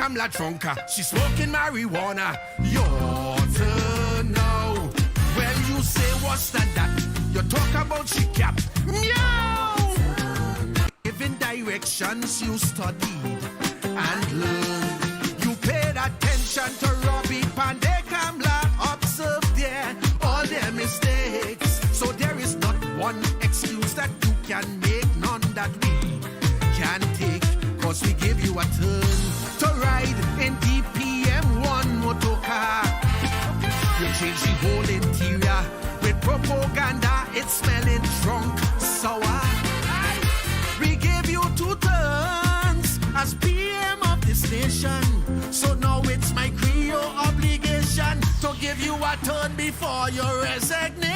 Kamla drunker, she smoking marijuana. Your turn now. Well, you say what's that? You talk about she cap. Meow. Giving directions you studied and learned. You paid attention to Robbie Pandey Kamla. Observe there all their mistakes. So there is not one excuse that you can make, none that we can take. Cause we give you a turn to ride in DPM1 motor car. You change the whole interior with propaganda, it's smelling drunk, sour. We give you 2 turns as PM of this nation. So now it's my Creole obligation to give you a turn before your resignation.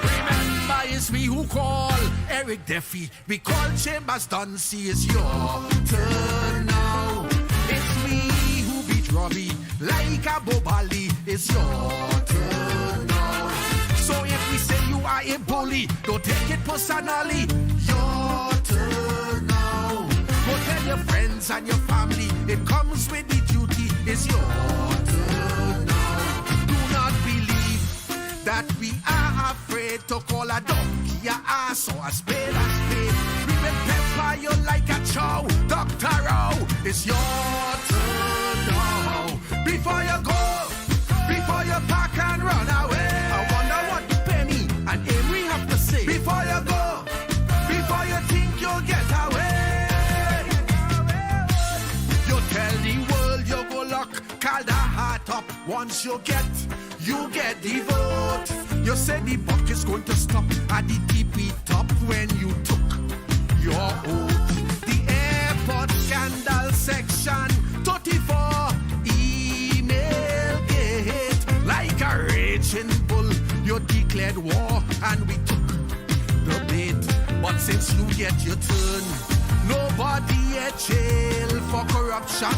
Remember, it's we who call Eric Duffy. We call Chambers Duncy. It's your turn now. It's we who beat Robbie like a Bobali. It's your turn now. So if we say you are a bully, don't take it personally. Your turn now. Go tell your friends and your family, it comes with the duty. It's your turn now. Do not believe that we are afraid to call a donkey a ass or a spade a spade. We will pepper you like a chow. Dr. Rowe, it's your turn now. Before you go, before you pack and run away, I wonder what the penny and Amy have to say. Before you go, before you think you'll get away, you tell the world you go lock, call the heart up. Once you get the vote. You said the buck is going to stop at the TP top when you took your oath. The airport scandal section 34 email gate. Like a raging bull, you declared war and we took the bait. But since you get your turn, nobody at jail for corruption.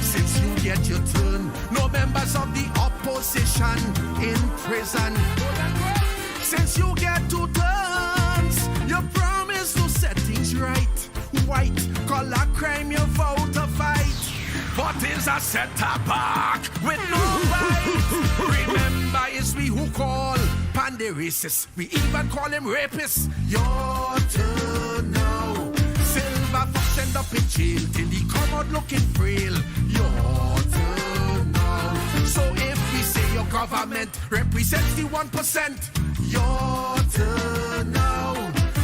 Since you get your turn, no members of the opposition in prison. Since you get 2 turns, you promise to set things right. White collar crime you vow to fight. But is a center back with no fight. Remember, it's we who call Pandey racist. We even call him rapists. Your turn now. Silver fox end up in jail till he come out looking frail. Your turn now. So if we say your government represents the 1%, your turn now.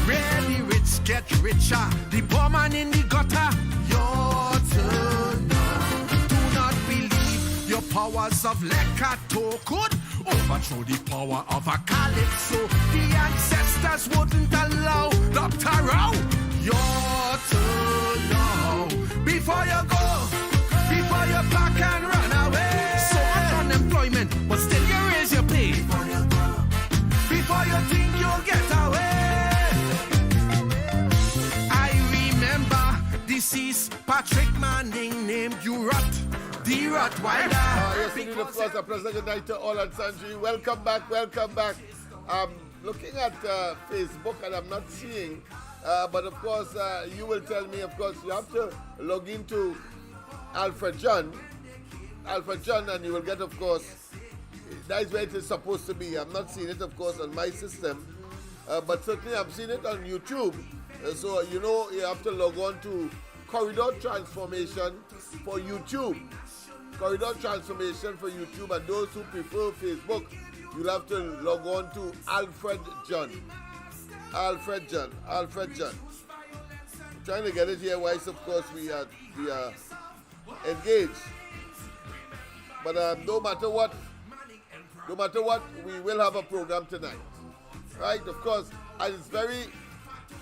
Where the rich get richer, the poor man in the gutter. Your turn now. Do not believe your powers of Lekato could overthrow the power of a Calypso. The ancestors wouldn't allow. Dr. Rowe, your turn now. Before you go, before you pack and run away. So much unemployment, but still you raise your pay. Before you go, before you think you'll get away. I remember deceased Patrick Manning named you Rot, the Rottweiler. Yes, indeed, of course, a pleasant good night to all and sundry. Welcome back, welcome back. I'm looking at Facebook and I'm not seeing, but of course, you will tell me, of course, you have to log into Alfred John, and you will get, of course, that is where it is supposed to be. I'm not seeing it, of course, on my system, but certainly I'm seeing it on YouTube. So, you know, you have to log on to Corridor Transformation for YouTube. Corridor Transformation for YouTube, and those who prefer Facebook, you'll have to log on to Alfred John. Alfred John. I'm trying to get it here, whilst of course we are engaged. But no matter what, we will have a program tonight. Right? Of course, and it's very,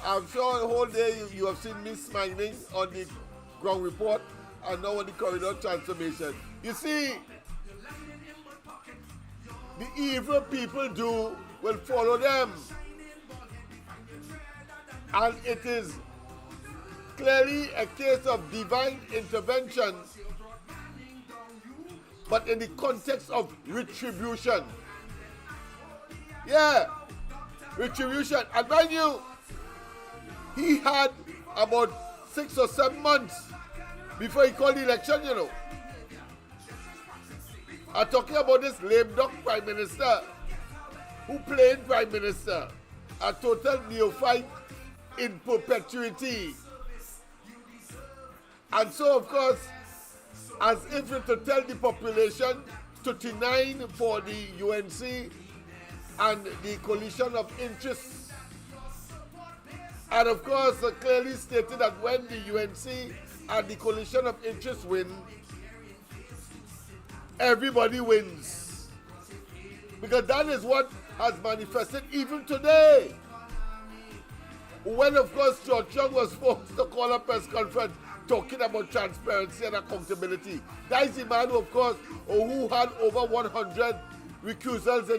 I'm sure the whole day you have seen me smiling on the ground report and now on the Corridor Transformation. You see, the evil people do will follow them. And it is clearly a case of divine intervention, but in the context of retribution. Yeah, retribution. And mind you, he had about 6 or 7 months before he called the election, you know. I'm talking about this lame duck prime minister who played prime minister, a total neophyte in perpetuity. And so, of course, as if to tell the population, 39 for the UNC and the coalition of interests. And of course, clearly stated that when the UNC and the coalition of interests win, everybody wins. Because that is what has manifested even today. When, of course, George Young was forced to call a press conference talking about transparency and accountability. That is the man who, of course, who had over 100 recusals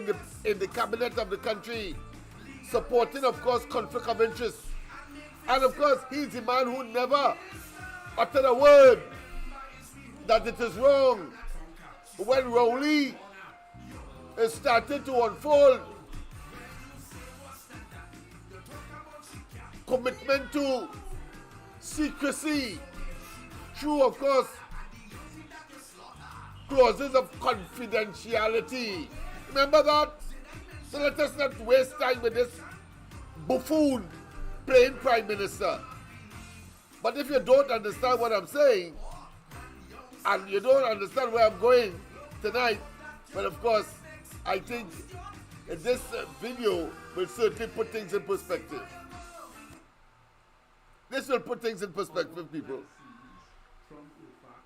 in the cabinet of the country, supporting, of course, conflict of interest. And, of course, he's the man who never uttered a word that it is wrong. When Rowley is starting to unfold, commitment to secrecy through, of course, clauses of confidentiality. Remember that? So let us not waste time with this buffoon playing prime minister. But if you don't understand what I'm saying, and you don't understand where I'm going tonight, well, of course, I think this video will certainly put things in perspective. This will put things in perspective, people. From OFAC,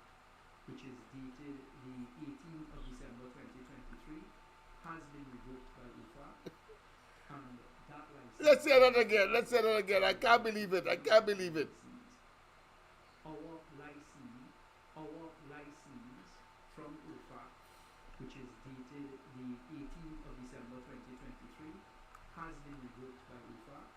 which is dated the 18th of December 2023, has been revoked by OFAC. And that license... Let's say that again. Let's say that again. I can't believe it. I can't believe it. Our license from OFAC, which is dated the 18th of December 2023, has been revoked by OFAC.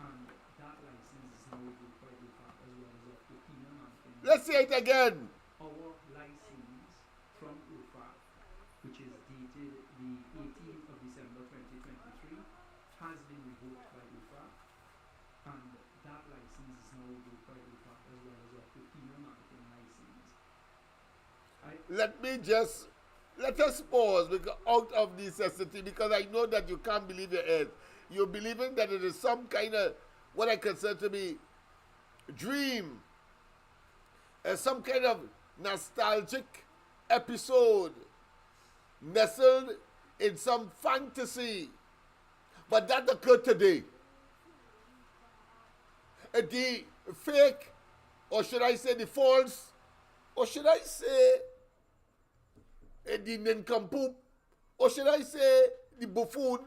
And that license is now revoked by OFAC as well as of the PNM and PNM. Let's say it again. Our license from OFAC, which is dated the 18th of December 2023, has been revoked by OFAC. And that license is now revoked by OFAC as well as of the PNM and PNM license. Let us pause because out of necessity, because I know that you can't believe your head. You're believing that it is some kind of what I consider to be dream, some kind of nostalgic episode nestled in some fantasy. But that occurred today. The fake, or should I say the false, or should I say the nincompoop, or should I say the buffoon,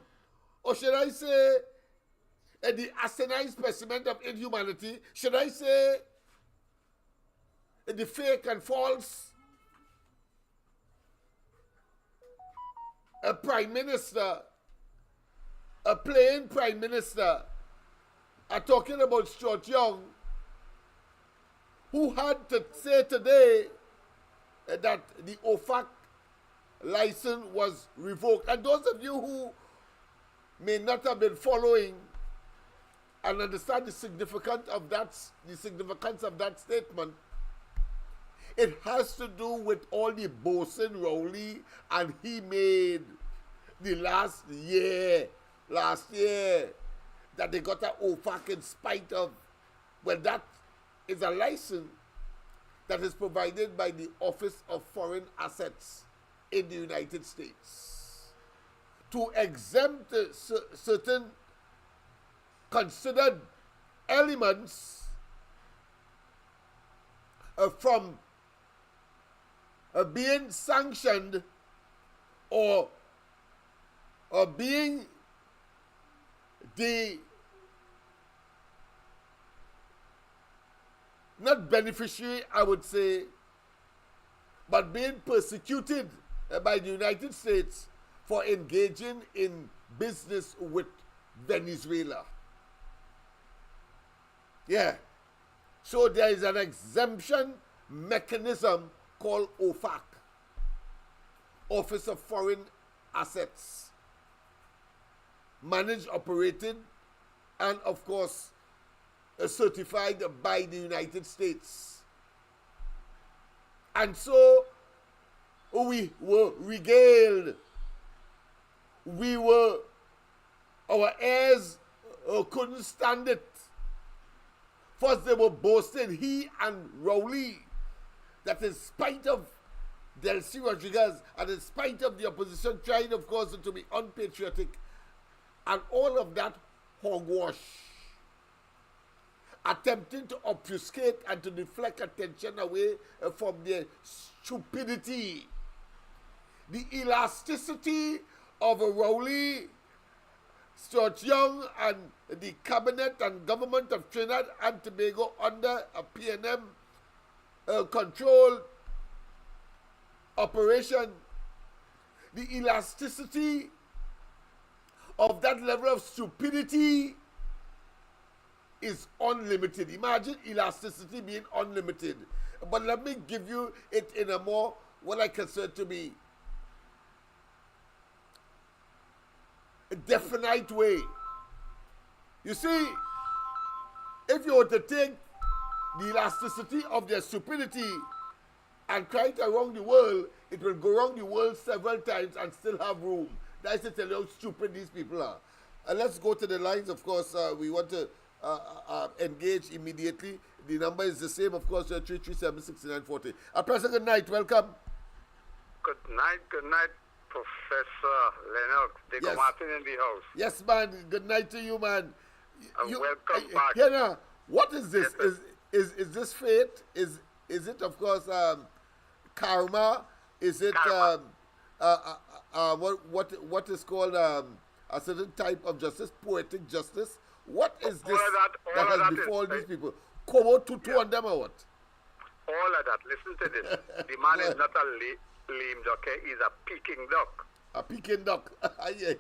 or should I say the asinine specimen of inhumanity, should I say the fake and false a prime minister, a plain prime minister, are talking about Stuart Young, who had to say today that the OFAC license was revoked. And those of you who may not have been following and understand the significance of that statement, it has to do with all the boasting Rowley and he made the last year, that they got an OFAC in spite of. Well, that is a license that is provided by the Office of Foreign Assets in the United States to exempt certain considered elements from being sanctioned or being the not beneficiary, I would say, but being persecuted by the United States for engaging in business with Venezuela. Yeah. So there is an exemption mechanism called OFAC, Office of Foreign Assets, managed, operated, and of course certified by the United States. And so we were regaled. Our heirs couldn't stand it. First they were boasting, he and Rowley, that in spite of Delcy Rodriguez and in spite of the opposition trying, of course, to be unpatriotic, and all of that hogwash, attempting to obfuscate and to deflect attention away from their stupidity. The elasticity of a Rowley, Stuart Young, and the cabinet and government of Trinidad and Tobago under a PNM controlled operation, the elasticity of that level of stupidity is unlimited. Imagine elasticity being unlimited. But let me give you it in a more, what I consider to be a definite way. You see, if you were to take the elasticity of their stupidity and try it around the world, it will go around the world several times and still have room. That's to tell you how stupid these people are. And let's go to the lines, of course. We want to engage immediately. The number is the same, of course, 337-6940. President, good night. Welcome. Good night, Professor Lennox. Yes. Martin in the house. Yes, man. Good night to you, man. Welcome back. Here now, what is this? Yes, is this fate? Is it, of course, karma? Is it what is called a certain type of justice, poetic justice? What is this that has befallen these people? Kobo tutu on them or what? All of that. Listen to this. The man is not a lame duck, okay? He's a Peking duck. A Peking duck. Yeah.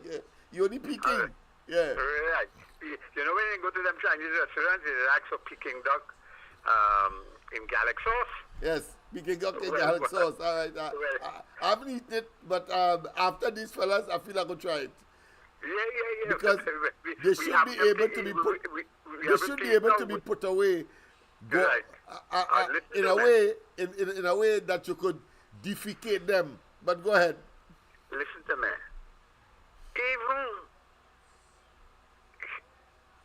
You only Peking. Yeah. Right. You know when you go to them Chinese restaurants, they ask for Peking duck in garlic sauce. Yes, Peking duck in garlic sauce. All right. I haven't eaten it, but after these fellas, I feel I could try it. Yeah. Because they should be able to be put. They should be able to be put away. In a way that you could defecate them. But go ahead. Listen to me. Even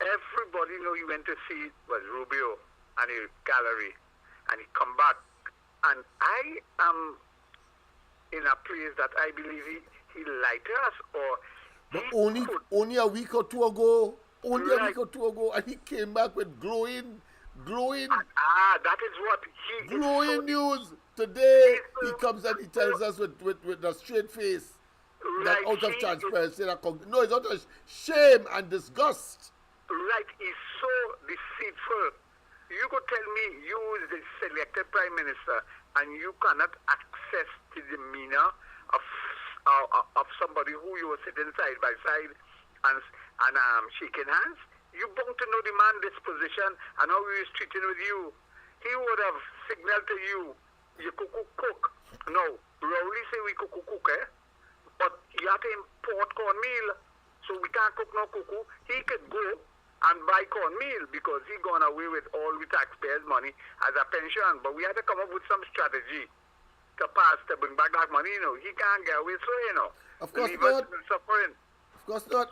everybody know he went to see was Rubio and his gallery, and he come back, and I am in a place that I believe he lied to us, or but only a week or two ago, and he came back with glowing. That is what he glowing news. Today he comes and he tells us with a straight face that out of transparency. No, it's out of shame and disgust. Right, he's so deceitful. You could tell me you is the selected prime minister and you cannot access the demeanor of somebody who you were sitting side by side and shaking hands. You bound to know the man disposition and how he is treating with you. He would have signaled to you, you cook. No, Rowley say we cook, but you have to import cornmeal, so we can't cook no cuckoo. He could go and buy cornmeal because he gone away with all the taxpayers' money as a pension. But we had to come up with some strategy to bring back that money. He can't get away, so Of course leave not. us suffering. Of course not.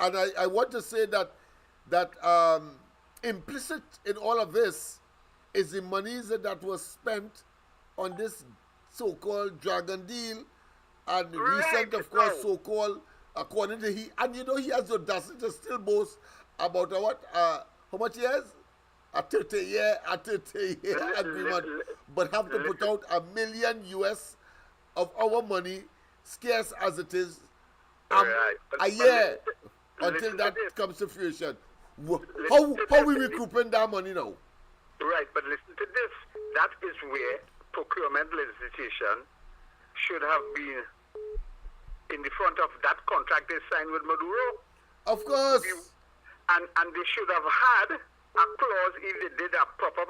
And I want to say that implicit in all of this is the monies that was spent on this so-called dragon deal and recent, of course, so-called, according to he, and he has the audacity to still boast about how much years? A 30-year agreement, but have to put out $1 million US of our money, scarce as it is, a year until that comes to fruition. How we recouping that money now? Right, but listen to this. That is where procurement legislation should have been in the front of that contract they signed with Maduro. Of course. And they should have had a clause if they did a proper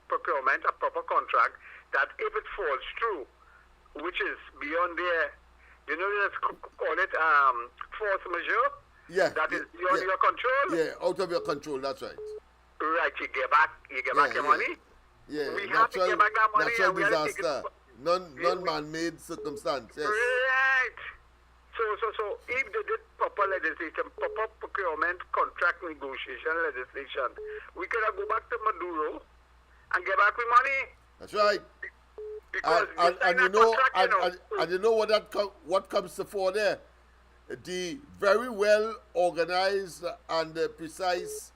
procurement, a proper contract, that if it falls through, which is beyond their, let's call it force majeure. Yeah. That is beyond your control. Yeah, out of your control, that's right. Right, you get back your money. Yeah, we have to get back that money. Natural and we have to disaster. non-man-made circumstance, yes. Right. So if they did proper legislation, proper procurement, contract negotiation legislation, we could have go back to Maduro and get back with money. That's right. Because And you know, and you know what comes to fore there? The very well organized and precise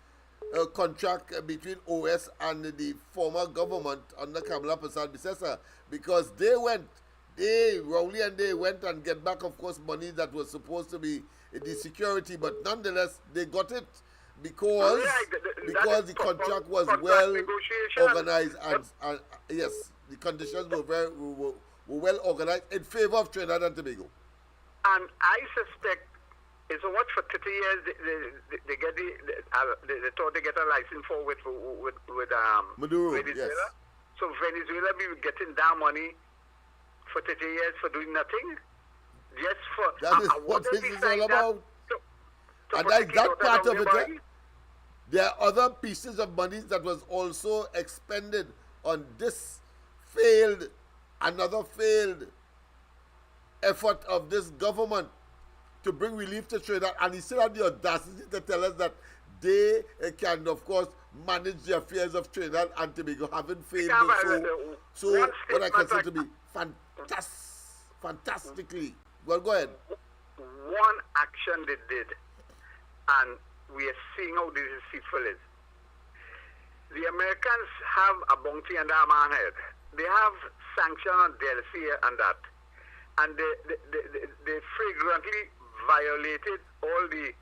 contract between OS and the former government under Kamala Persad-Bissessar, because Rowley and they went and get back, of course, money that was supposed to be the security, but nonetheless they got it because the contract was well organized and yes, the conditions were well organized in favor of Trinidad and Tobago. And I suspect it's what for 30 years they get they thought they get a license for with Maduro, Venezuela. yes. So Venezuela be getting that money for 30 years for doing nothing. Just for that is what this is all about. And that part of it. There are other pieces of money that was also expended on this another failed effort of this government to bring relief to Trinidad, and he still had the audacity to tell us that they can, of course, manage the affairs of Trinidad and Tobago, having failed so what I consider to be fantastically. Well, go ahead. One action they did, and we are seeing how this deceitful is. The Americans have a bounty under our head. They have sanction on DLC and that. And they flagrantly violated all the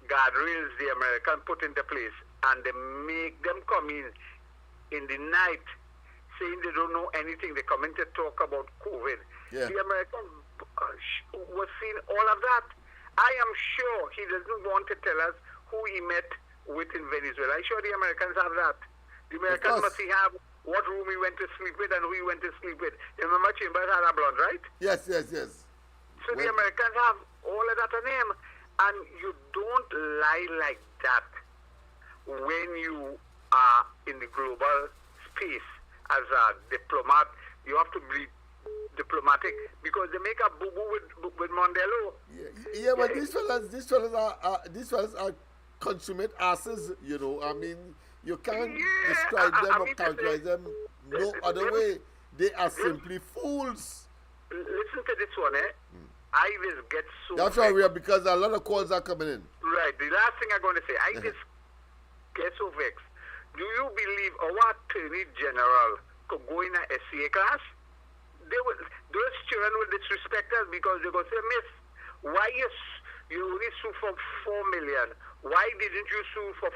guardrails the Americans put into place. And they make them come in the night saying they don't know anything. They come in to talk about COVID. Yeah. The Americans was seeing all of that. I am sure he doesn't want to tell us who he met with in Venezuela. I'm sure the Americans have that. The Americans must have what room he went to sleep with and who he went to sleep with. You remember Chambers had a blonde, right? Yes. So the Americans have all of that on him. And you don't lie like that when you are in the global space as a diplomat. You have to be diplomatic because they make a boo-boo with Mondelo. Yeah, but these fellas are consummate asses, you know. I mean, you can't describe them or characterize them no other way. They are simply fools. Listen to this one, I just get so... That's why we are, because a lot of calls are coming in. Right. The last thing I'm going to say, I just get so vexed. Do you believe our Attorney General could go in a SCA class? Those children will disrespect us because they're going to say, Miss, why you only sue for $4 million? Why didn't you sue for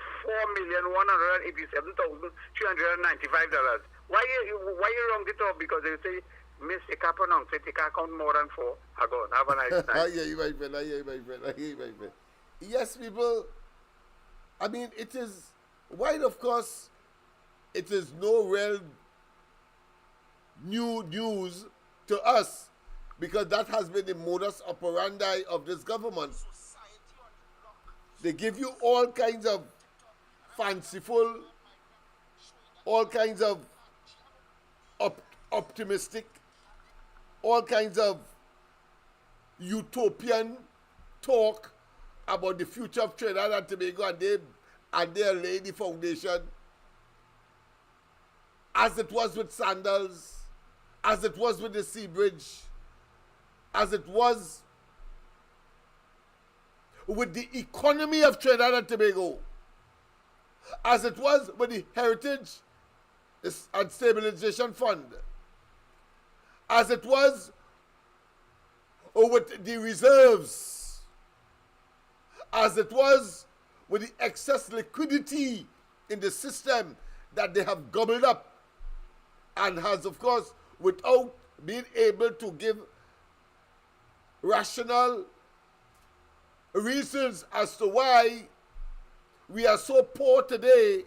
$4,187,395? Why you wrong it off? Because they say, Miss, you can't pronounce it, you can't count more than 4. Go on, have a nice time. I hear you, my friend. Yes, people, I mean, it is, while of course, it is no real new news to us, because that has been the modus operandi of this government. They give you all kinds of fanciful, all kinds of optimistic, all kinds of utopian talk about the future of Trinidad and Tobago, and they lay the foundation, as it was with Sandals, as it was with the Sea Bridge, as it was with the economy of Trinidad and Tobago, as it was with the Heritage and Stabilization Fund, as it was with the reserves, as it was with the excess liquidity in the system that they have gobbled up, and has, of course, without being able to give rational reasons as to why we are so poor today,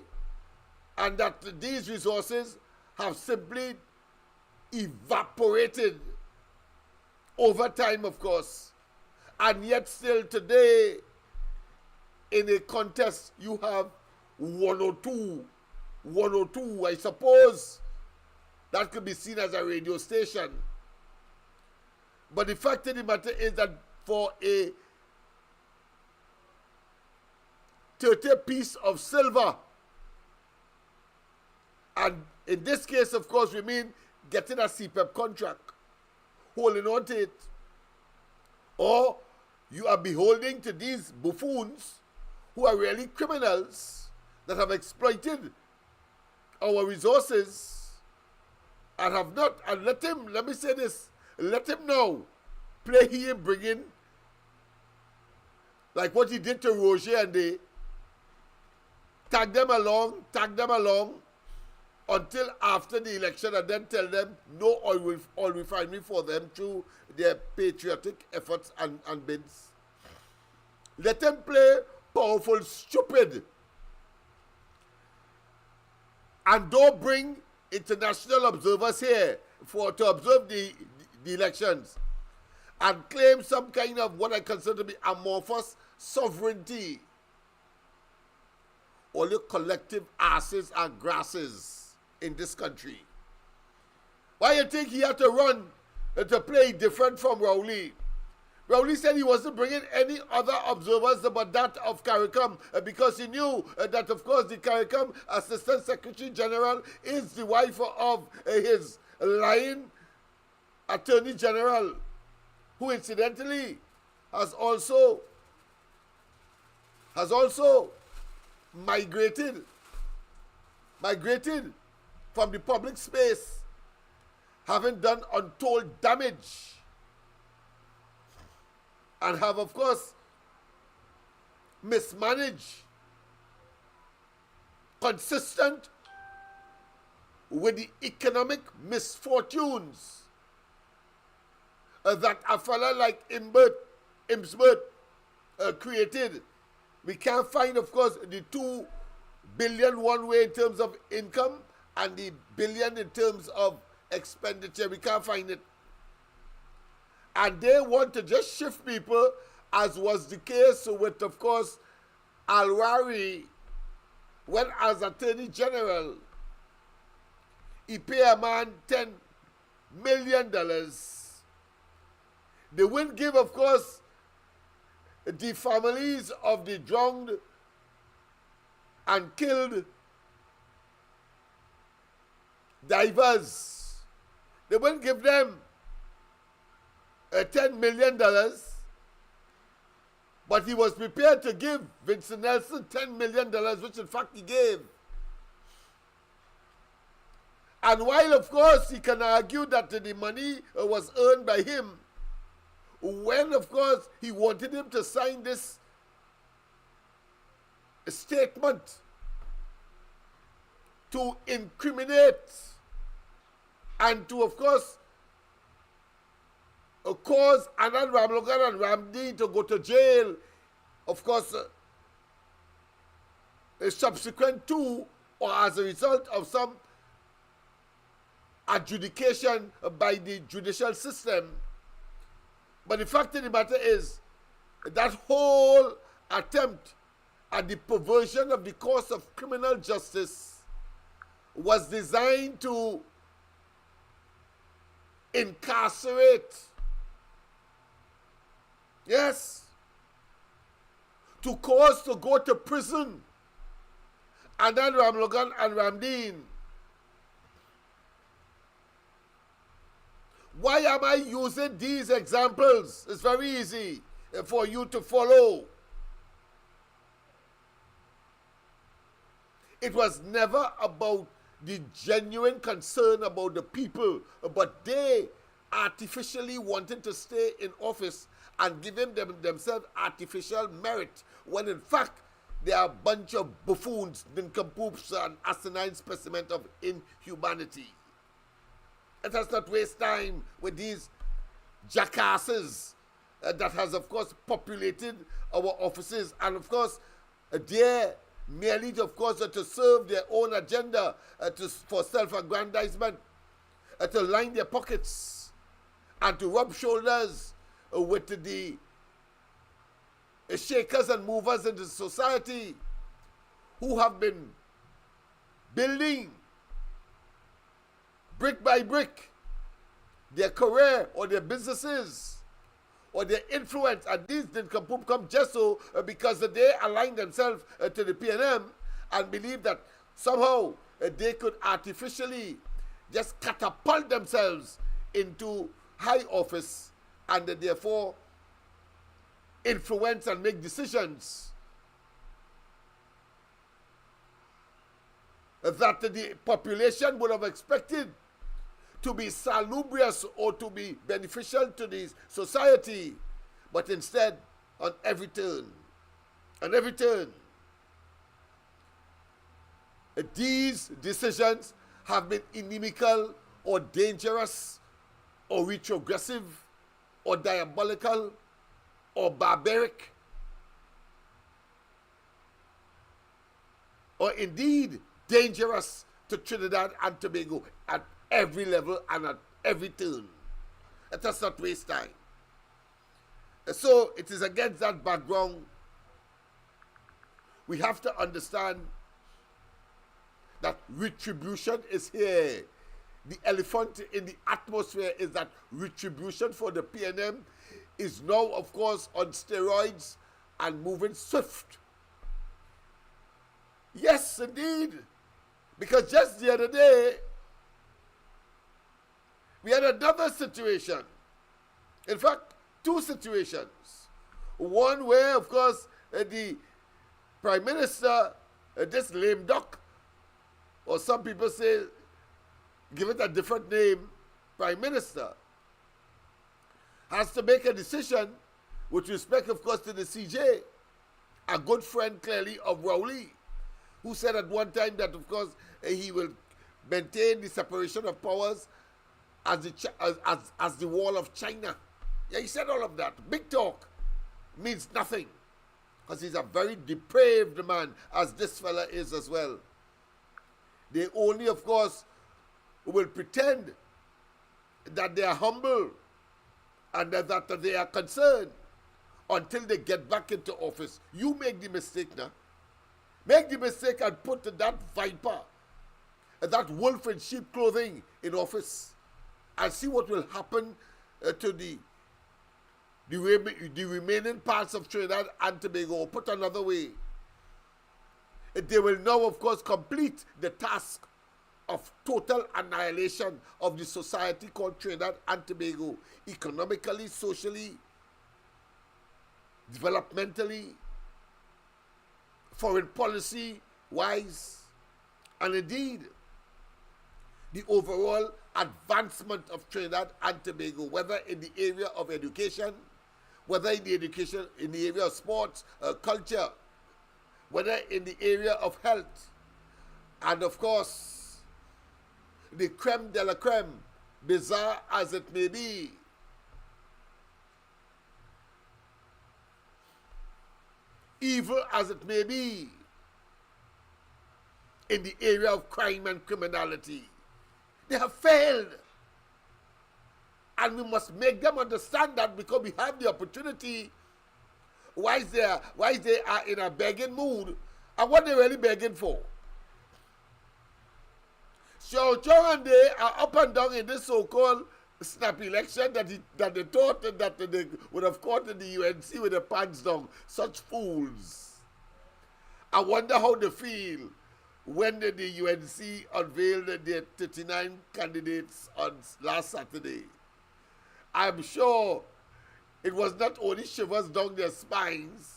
and that these resources have simply evaporated over time, of course. And yet still today, in a contest, you have 102. I suppose that could be seen as a radio station. But the fact of the matter is that for a 30 piece of silver, and in this case, of course, we mean getting a CPEP contract, holding on to it, or you are beholding to these buffoons who are really criminals that have exploited our resources and have not, and let me say this, let him now play here, bring in, like what he did to Roger, and they tag them along until after the election, and then tell them no oil refinery for them through their patriotic efforts and bids. Let them play powerful stupid, and don't bring international observers here to observe the elections and claim some kind of what I consider to be amorphous sovereignty. All your collective asses and grasses in this country. Why you think he had to run to play different from Rowley? Rowley said he wasn't bringing any other observers but that of CARICOM because he knew that, of course, the CARICOM Assistant Secretary General is the wife of his lying Attorney General, who incidentally has also migrated from the public space, having done untold damage, and have, of course, mismanaged, consistent with the economic misfortunes that a fella like Imsbert created. We can't find, of course, the 2 billion one way in terms of income and the billion in terms of expenditure. We can't find it. And they want to just shift people, as was the case with, of course, Al-Wari, when as Attorney General, he pay a man $10 million. They wouldn't give, of course, the families of the drowned and killed divers. They wouldn't give them $10 million, but he was prepared to give Vincent Nelson $10 million, which in fact he gave. And while, of course, he can argue that the money was earned by him, when, of course, he wanted him to sign this statement to incriminate and to, of course, cause Anand Ramlogan and Ramdi to go to jail, of course, subsequent to or as a result of some adjudication by the judicial system. But the fact of the matter is that whole attempt at the perversion of the course of criminal justice was designed to incarcerate, yes, to cause to go to prison Anand Ramlogan and Ramdeen. Why am I using these examples? It's very easy for you to follow. It was never about the genuine concern about the people, but they artificially wanted to stay in office and giving themselves artificial merit, when in fact they are a bunch of buffoons, nincompoops, and asinine specimen of inhumanity. Let us not waste time with these jackasses that has, of course, populated our offices. And, of course, they're merely, of course, to serve their own agenda, for self-aggrandizement, to line their pockets, and to rub shoulders with the shakers and movers in the society who have been building brick by brick, their career or their businesses or their influence, and these didn't come just so because they aligned themselves to the PNM and believed that somehow they could artificially just catapult themselves into high office and therefore influence and make decisions that the population would have expected to be salubrious or to be beneficial to the society, but instead on every turn, these decisions have been inimical or dangerous or retrogressive or diabolical or barbaric or indeed dangerous to Trinidad and Tobago at every level and at every turn. Let us not waste time. So it is against that background we have to understand that retribution is here. The elephant in the atmosphere is that retribution for the PNM is now, of course, on steroids and moving swift. Yes, indeed. Because just the other day, we had another situation. In fact, two situations. One where, of course, the Prime Minister, this lame duck, or some people say, give it a different name, Prime Minister, has to make a decision with respect, of course, to the CJ, a good friend clearly of Rowley, who said at one time that, of course, he will maintain the separation of powers as the wall of China. Yeah, he said all of that. Big talk means nothing, because he's a very depraved man, as this fella is as well. They only, of course, will pretend that they are humble and that they are concerned until they get back into office. You make the mistake now. Make the mistake and put that viper, that wolf in sheep clothing in office, and see what will happen to the remaining parts of Trinidad and Tobago. Put another way, they will now, of course, complete the task of total annihilation of the society called Trinidad and Tobago, economically, socially, developmentally, foreign policy wise, and indeed the overall advancement of Trinidad and Tobago, whether in the area of education, whether in the area of sports, culture, whether in the area of health, and of course, the creme de la creme, bizarre as it may be, evil as it may be, in the area of crime and criminality. They have failed. And we must make them understand that, because we have the opportunity. Why they are in a begging mood, and what they're really begging for. So John and they are up and down in this so-called snap election that they thought that they would have caught in the UNC with their pants down. Such fools. I wonder how they feel when the UNC unveiled their 39 candidates on last Saturday. I'm sure it was not only shivers down their spines,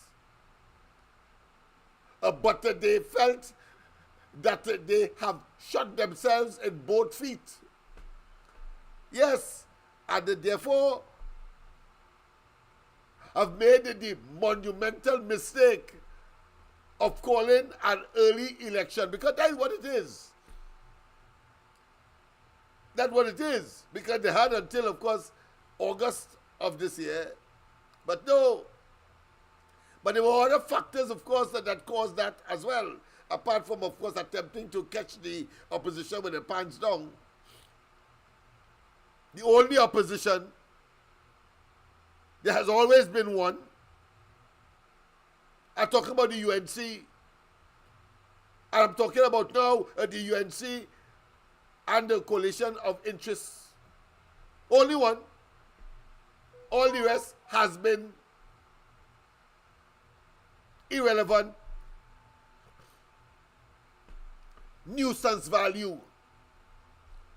but they felt that they have shot themselves in both feet. Yes, and therefore have made the monumental mistake of calling an early election, because that is what it is. That's what it is, because they had until, of course, August of this year. But no. But there were other factors, of course, that caused that as well, apart from, of course, attempting to catch the opposition with their pants down. The only opposition, there has always been one. I'm talking about the UNC. And I'm talking about now the UNC and the coalition of interests. Only one. All the rest has been irrelevant, nuisance value.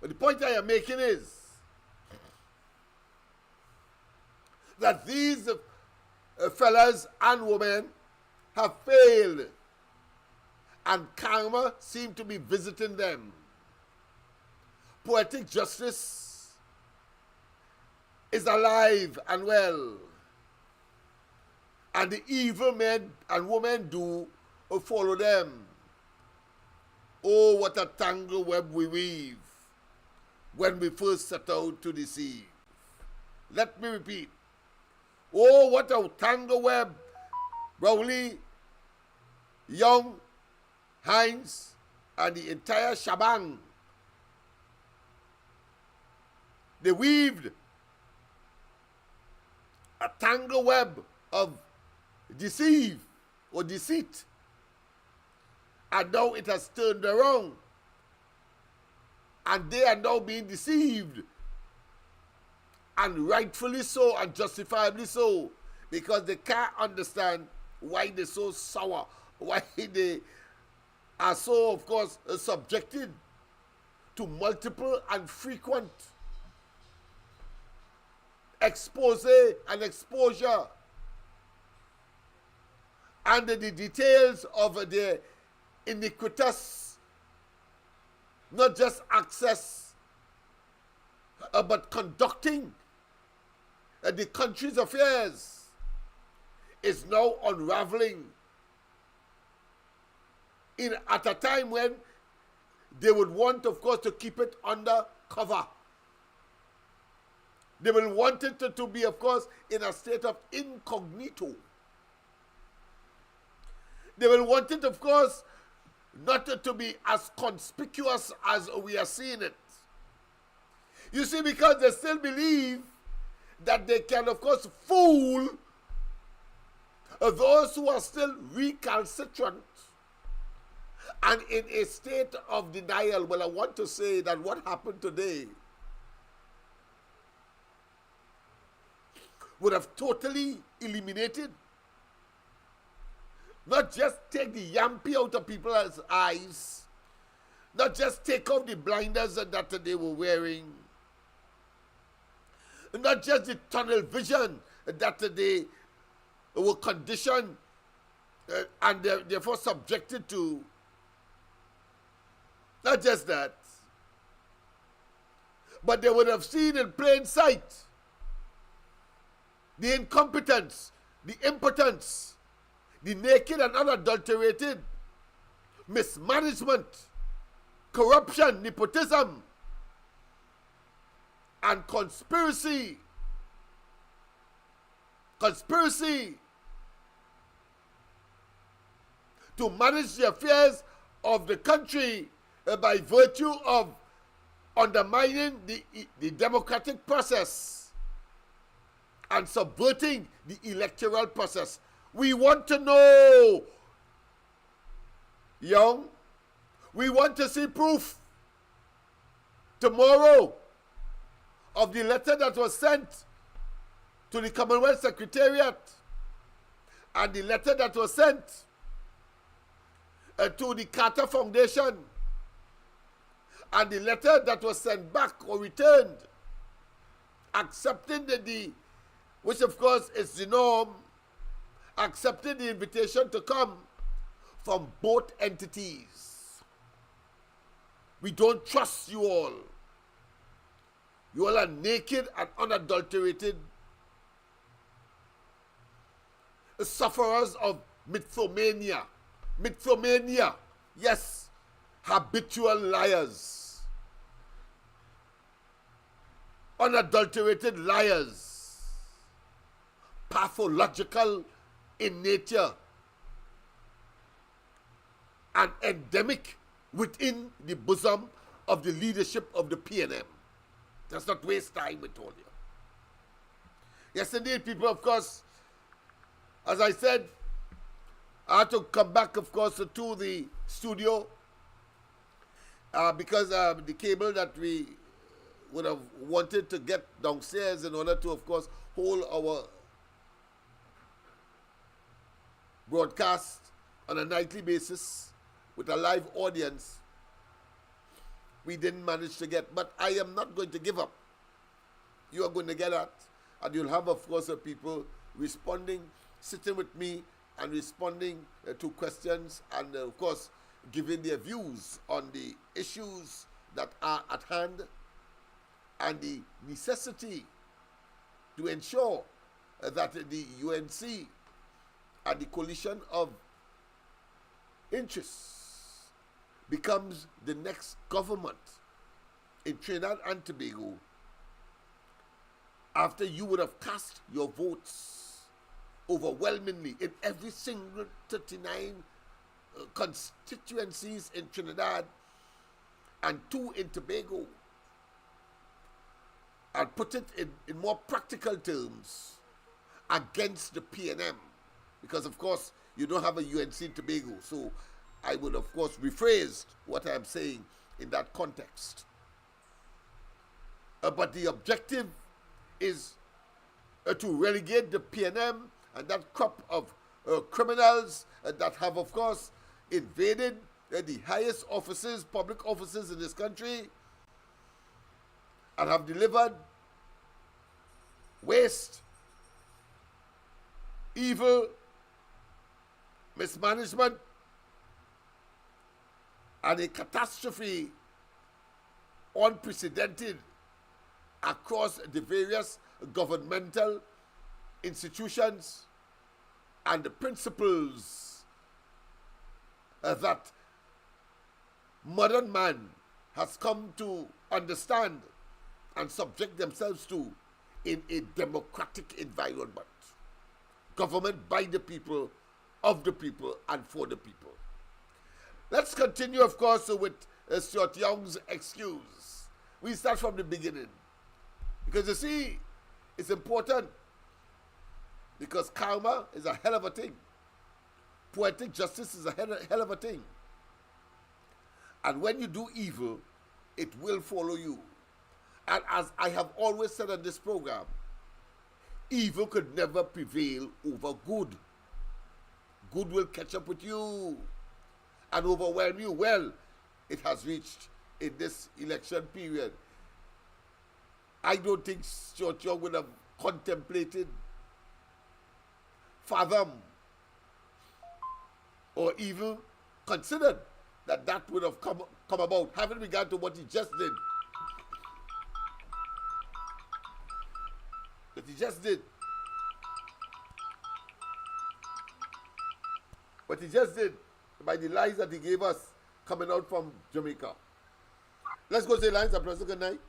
But the point I am making is that these fellas and women have failed, and karma seems to be visiting them. Poetic justice is alive and well, and the evil men and women do follow them. Oh, what a tangle web we weave when we first set out to deceive. Let me repeat. Oh, what a tangle web Rowley, Young, Hines, and the entire shebang. They weaved a tangle web of deceive or deceit, and now it has turned around, and they are now being deceived, and rightfully so and justifiably so, because they can't understand why they're so sour, why they are so, of course, subjected to multiple and frequent expose and exposure, and the details of their iniquitous, not just access, but conducting the country's affairs is now unraveling at a time when they would want, of course, to keep it under cover. They will want it to be, of course, in a state of incognito. They will want it, of course, not to be as conspicuous as we are seeing it. You see, because they still believe that they can, of course, fool those who are still recalcitrant and in a state of denial. Well, I want to say that what happened today would have totally eliminated, not just take the yampy out of people's eyes, not just take off the blinders that they were wearing, not just the tunnel vision that they were conditioned and therefore subjected to. Not just that, but they would have seen in plain sight the incompetence, the impotence, the naked and unadulterated mismanagement, corruption, nepotism, and conspiracy to manage the affairs of the country by virtue of undermining the democratic process and subverting the electoral process. We want to know, Young, we want to see proof tomorrow of the letter that was sent to the Commonwealth Secretariat and the letter that was sent to the Carter Foundation and the letter that was sent back or returned, accepting which of course is the norm, accepting the invitation to come from both entities. We don't trust you all. You all are naked and unadulterated sufferers of mythomania. Mythomania, yes, habitual liars, unadulterated liars, pathological in nature, and endemic within the bosom of the leadership of the PNM. Let's not waste time, I told you. Yes, indeed, people, of course, as I said, I had to come back, of course, to the studio because the cable that we would have wanted to get downstairs in order to, of course, hold our broadcast on a nightly basis with a live audience, we didn't manage to get. But I am not going to give up. You are going to get that. And you'll have, of course, people responding, sitting with me and responding to questions and, of course, giving their views on the issues that are at hand and the necessity to ensure that the UNC and the coalition of interests becomes the next government in Trinidad and Tobago after you would have cast your votes overwhelmingly in every single 39 constituencies in Trinidad and 2 in Tobago, and put it in more practical terms against the PNM, because of course you don't have a UNC in Tobago, so I would of course rephrase what I am saying in that context. But the objective is to relegate the PNM and that crop of criminals that have of course invaded the highest offices, public offices in this country, and have delivered waste, evil, mismanagement, and a catastrophe unprecedented across the various governmental institutions and the principles that modern man has come to understand and subject themselves to in a democratic environment. Government by the people, of the people, and for the people. Let's continue, of course, with Stuart Young's excuse. We start from the beginning. Because you see, it's important. Because karma is a hell of a thing. Poetic justice is a hell of a thing. And when you do evil, it will follow you. And as I have always said on this program, evil could never prevail over good. Good will catch up with you and overwhelm you. Well, it has reached in this election period. I don't think Stuart Young would have contemplated, fathomed, or even considered that that would have come about, having regard to what he just did. That he just did. What he just did by the lies that he gave us coming out from Jamaica. Let's go to the lines. A pleasant good night.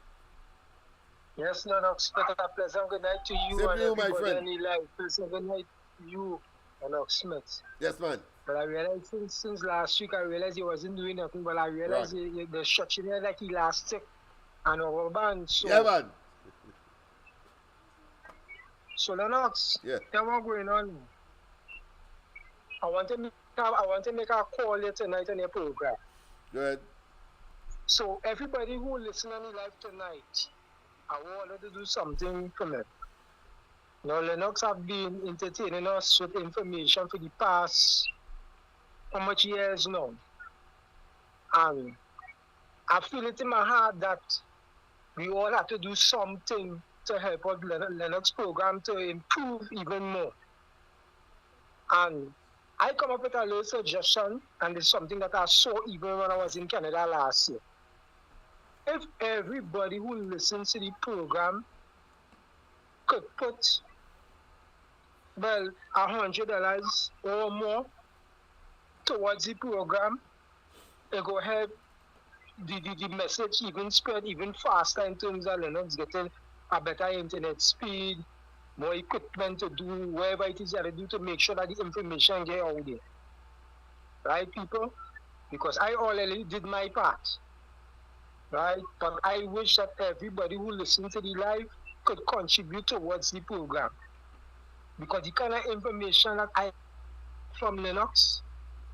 Yes, Lennox, a pleasant good night to you. Same and to you, my everybody friend. on the line. Pleasant good night to you, Lennox Smith. Yes, man. But I realized since last week, I realized he wasn't doing nothing, but I realized the stretching there like elastic and over band. So, Yeah, man. So Lennox, Yeah. tell what's going on. I want to make a call here tonight on your program. Go ahead. So everybody who listen on the live tonight, I want to do something for me. Now, Lennox have been entertaining us with information for the past how much years now? And I feel it in my heart that we all have to do something to help out Lennox program to improve even more. And I come up with a little suggestion, and it's something that I saw even when I was in Canada last year. If everybody who listens to the program could put, well, $100 or more towards the program, it will help the message even spread even faster in terms of Lennox getting a better internet speed, more equipment to do whatever it is that they do to make sure that the information get out there. Right, people? Because I already did my part. Right? But I wish that everybody who listens to the live could contribute towards the program. Because the kind of information that I from Lennox,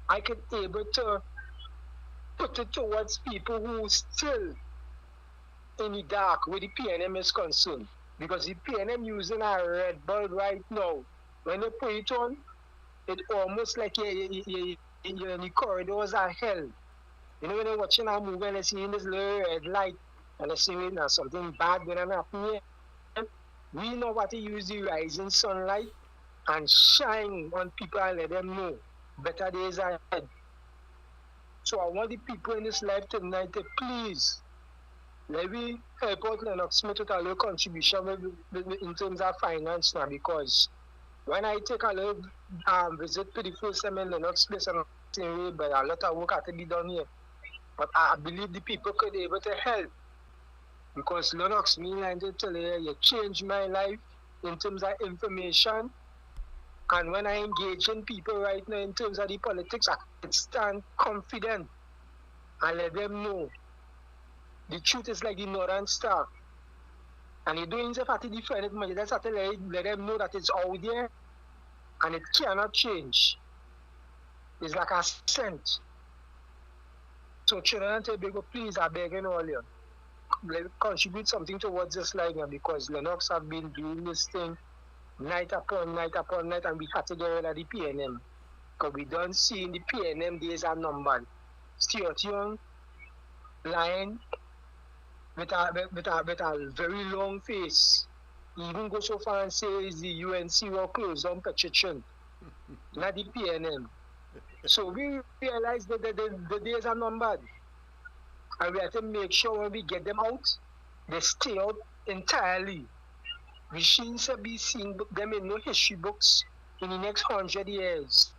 I could able to put it towards people who still in the dark where the PNM is concerned. Because the PNM using a red bulb right now. When they put it on, it almost like you're in the corridors of hell. You know, when you're watching a movie and you see this little red light and you see something bad going to happen here, we know what to use the rising sunlight and shine on people and let them know better days are ahead. So I want the people in this life tonight to please let me help out Lennox Smith with a little contribution in terms of finance now, because when I take a little visit to the first time in Lennox place, and but a lot of work has to be done here. But I believe the people could be able to help, because Lennox, me and to tell you changed my life in terms of information. And when I engage in people right now in terms of the politics, I can stand confident and let them know the truth is like the Northern Star. And you're doing stuff to defend it, but you just have to let them know that it's out there and it cannot change. It's like a scent. So children and Tobago, please, I beg and all you, contribute something towards this life now, because Lennox have been doing this thing night upon night upon night, and we had to get rid of the PNM. Because we don't see in the PNM days are numbered. Stuart Young, lying with a very long face. He even go so far and say the UNC will close down Retribution, not the PNM. So we realize that the days are numbered. And we have to make sure when we get them out, they stay out entirely. We shouldn't be seeing them in no history books in the next 100 years.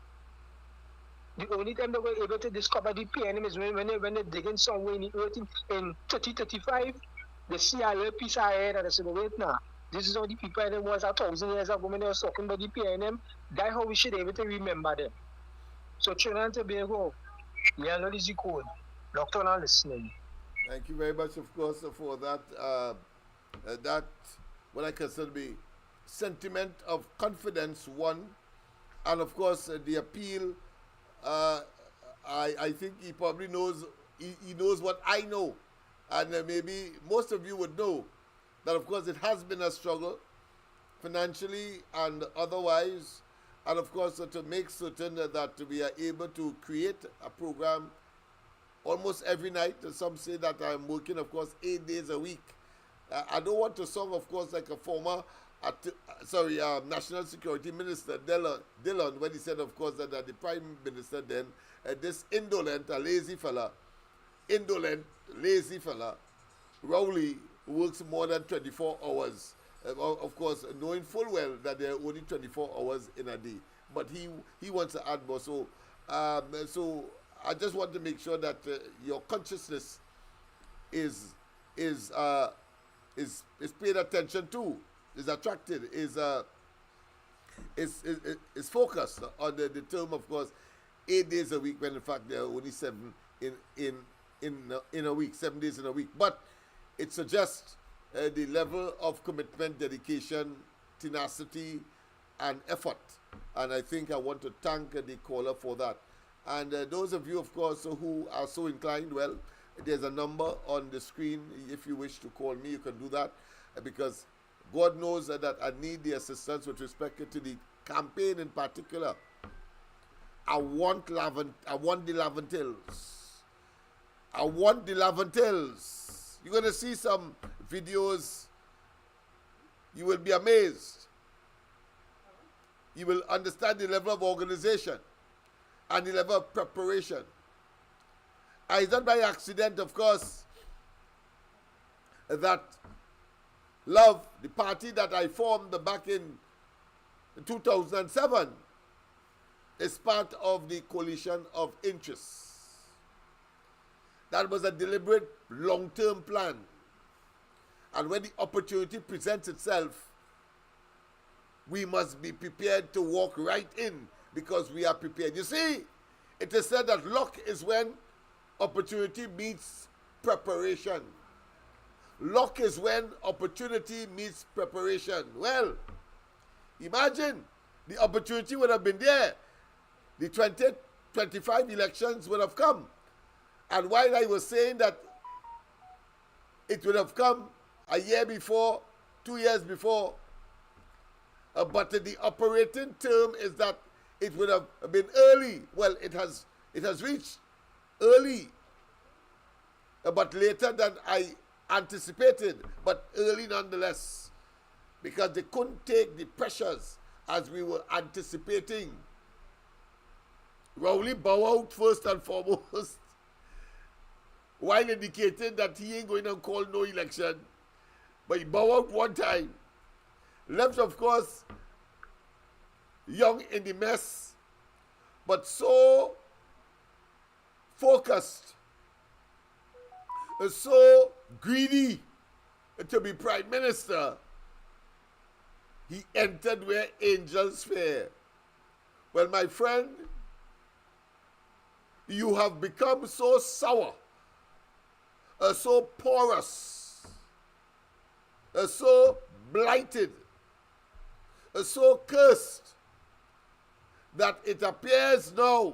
The only time they were able to discover the PNM is when they're digging somewhere in the earth in 3035, they see a little piece of head and they say, wait now, this is how the people PNM was 1,000 years ago when they were talking about the PNM. That's how we should be able to remember them. So Trinidad and Tobago, yeah, no easy code. Doctor, not listening. Thank you very much, of course, for that what I consider to be sentiment of confidence, one, and of course the appeal. I think he probably knows, he knows what I know, and maybe most of you would know that of course it has been a struggle financially and otherwise, and of course to make certain that we are able to create a program almost every night. Some say that I'm working, of course, 8 days a week. I don't want to sound, of course, like a former National Security Minister, Dillon, when he said, of course, that the Prime Minister then, this indolent, lazy fella, Rowley, works more than 24 hours. Of course, knowing full well that there are only 24 hours in a day. But he wants to add more. So I just want to make sure that your consciousness is paid attention to, is attracted, is focused on the term, of course, 8 days a week, when in fact there are only 7 in a week, 7 days in a week. But it suggests the level of commitment, dedication, tenacity, and effort. And I think I want to thank the caller for that. And those of you, of course, who are so inclined, well, there's a number on the screen. If you wish to call me, you can do that, because God knows that I need the assistance with respect to the campaign in particular. I want the Laventils. I want the Laventils. You're going to see some videos. You will be amazed. You will understand the level of organization and the level of preparation. And it's not by accident, of course, that Love, the party that I formed back in 2007, is part of the coalition of interests. That was a deliberate long-term plan. And when the opportunity presents itself, we must be prepared to walk right in, because we are prepared. You see, it is said that luck is when opportunity meets preparation. Luck is when opportunity meets preparation. Well, imagine the opportunity would have been there. The 2025 elections would have come. And while I was saying that it would have come a year before, 2 years before, but the operating term is that it would have been early. Well, it has reached early, but later than I anticipated, but early nonetheless, because they couldn't take the pressures as we were anticipating. Rowley bow out first and foremost, while indicating that he ain't going to call no election. But he bow out one time. Left, of course, young in the mess, but so focused, so greedy to be prime minister, he entered where angels fear. Well, my friend, you have become so sour, so porous, so blighted, so cursed, that it appears now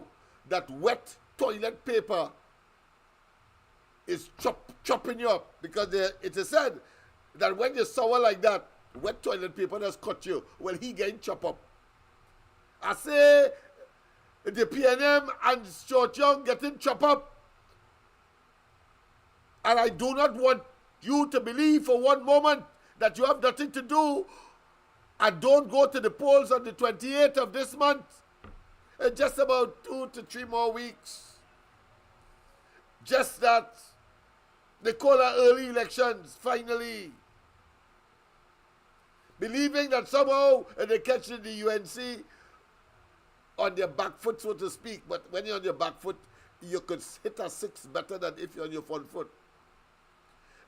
that wet toilet paper is chopping you up, because it is said that when you're sour like that, wet toilet paper does cut you. Well, he getting chopped up. I say the PNM and Short Young getting chopped up. And I do not want you to believe for one moment that you have nothing to do and don't go to the polls on the 28th of this month. In just about 2 to 3 more weeks. Just that they call our early elections, finally. Believing that somehow they catch the UNC on their back foot, so to speak. But when you're on your back foot, you could hit a 6 better than if you're on your front foot.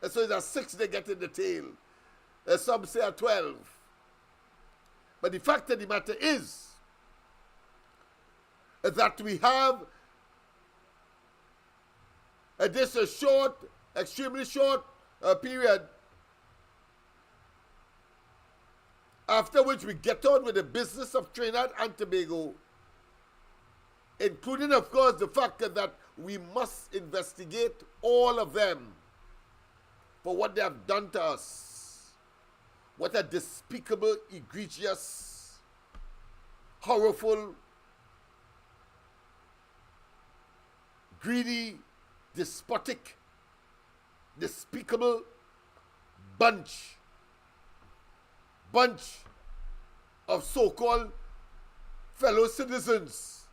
And so it's a 6 they get in the tail. Some say a 12. But the fact of the matter is that we have this short, extremely short period, after which we get on with the business of Trinidad and Tobago, including, of course, the fact that we must investigate all of them for what they have done to us. What a despicable, egregious, horrible, greedy, despotic, despicable bunch of so-called fellow citizens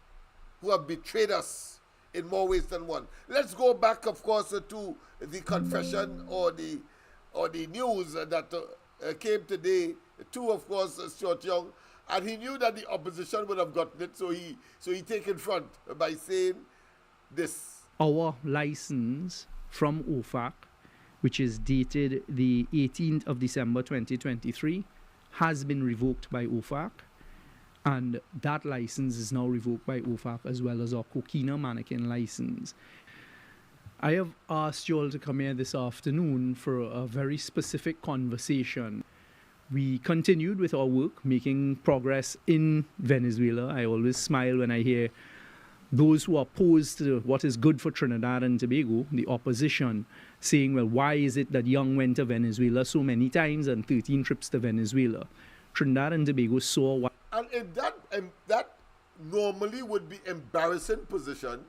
who have betrayed us in more ways than one. Let's go back, of course, to the confession or the news that came today to, of course, Stuart Young, and he knew that the opposition would have gotten it, so he take in front by saying this. Our license from OFAC, which is dated the 18th of December 2023, has been revoked by OFAC, and that license is now revoked by OFAC, as well as our Coquina mannequin license. I have asked you all to come here this afternoon for a very specific conversation. We continued with our work, making progress in Venezuela. I always smile when I hear those who are opposed to what is good for Trinidad and Tobago, the opposition, saying, well, why is it that Young went to Venezuela so many times and 13 trips to Venezuela? Trinidad and Tobago saw what... And in that normally would be embarrassing position,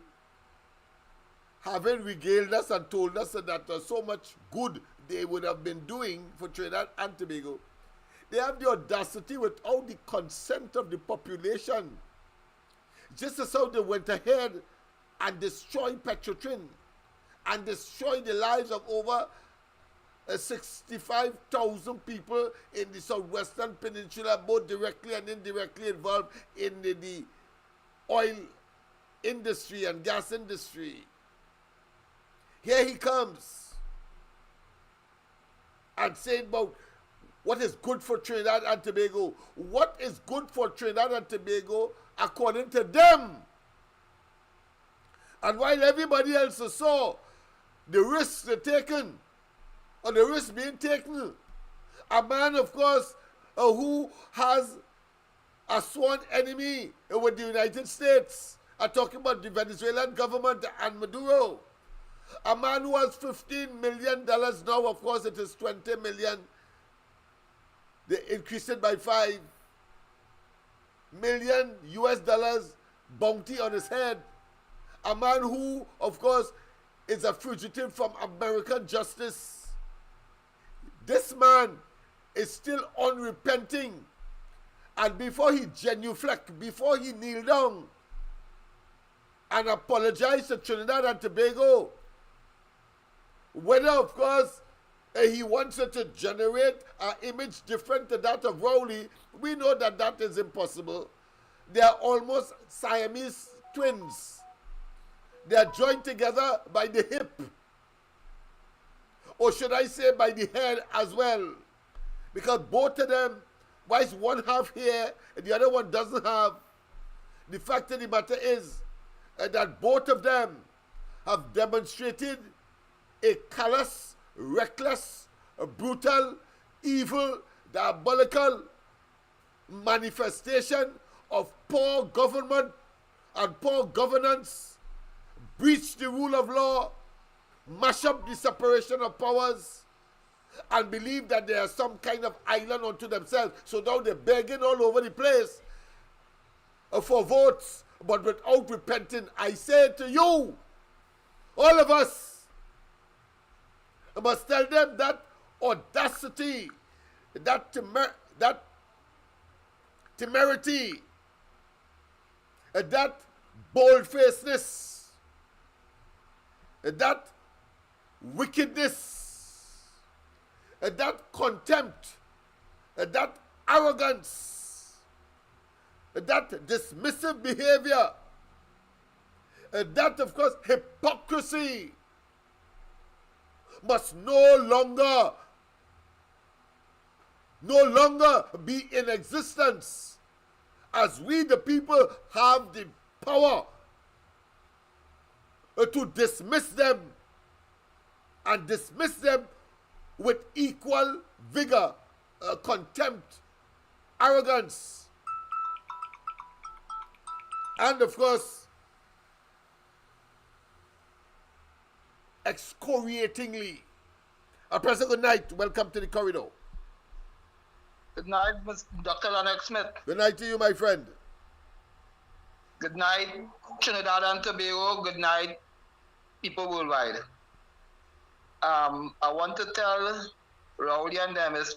having regaled us and told us that so much good they would have been doing for Trinidad and Tobago, they have the audacity without the consent of the population, just as how they went ahead and destroyed Petrotrin and destroyed the lives of over 65,000 people in the southwestern peninsula, both directly and indirectly involved in the oil industry and gas industry. Here he comes and saying about what is good for Trinidad and Tobago. What is good for Trinidad and Tobago according to them? And while everybody else saw the risks they're taken, or the risk being taken, a man, of course, who has a sworn enemy with the United States, talking about the Venezuelan government and Maduro, A man who has $15 million now, of course, it is 20 million. They increased it by 5 million US dollars bounty on his head. A man who, of course, is a fugitive from American justice. This man is still unrepenting. And before he genuflect, before he kneel down and apologize to Trinidad and Tobago, whether, of course, he wants it to generate an image different to that of Rowley, we know that that is impossible. They are almost Siamese twins. They are joined together by the hip. Or should I say by the head as well. Because both of them, whilst one have here and the other one doesn't have, the fact of the matter is that both of them have demonstrated a callous, reckless, brutal, evil, diabolical manifestation of poor government and poor governance, breach the rule of law, mash up the separation of powers, and believe that they are some kind of island unto themselves. So now they're begging all over the place for votes, but without repenting. I say to you, all of us, I must tell them that audacity, that temerity, that bold-facedness, that wickedness, that contempt, that arrogance, that dismissive behavior, that, of course, hypocrisy must no longer be in existence, as we the people have the power to dismiss them, and dismiss them with equal vigor, contempt, arrogance, and of course excoriatingly. President, good night. Welcome to the corridor. Good night, Dr. Lennox Smith. Good night to you, my friend. Good night, Trinidad and Tobago. Good night, people worldwide. I want to tell Rowley and them, it's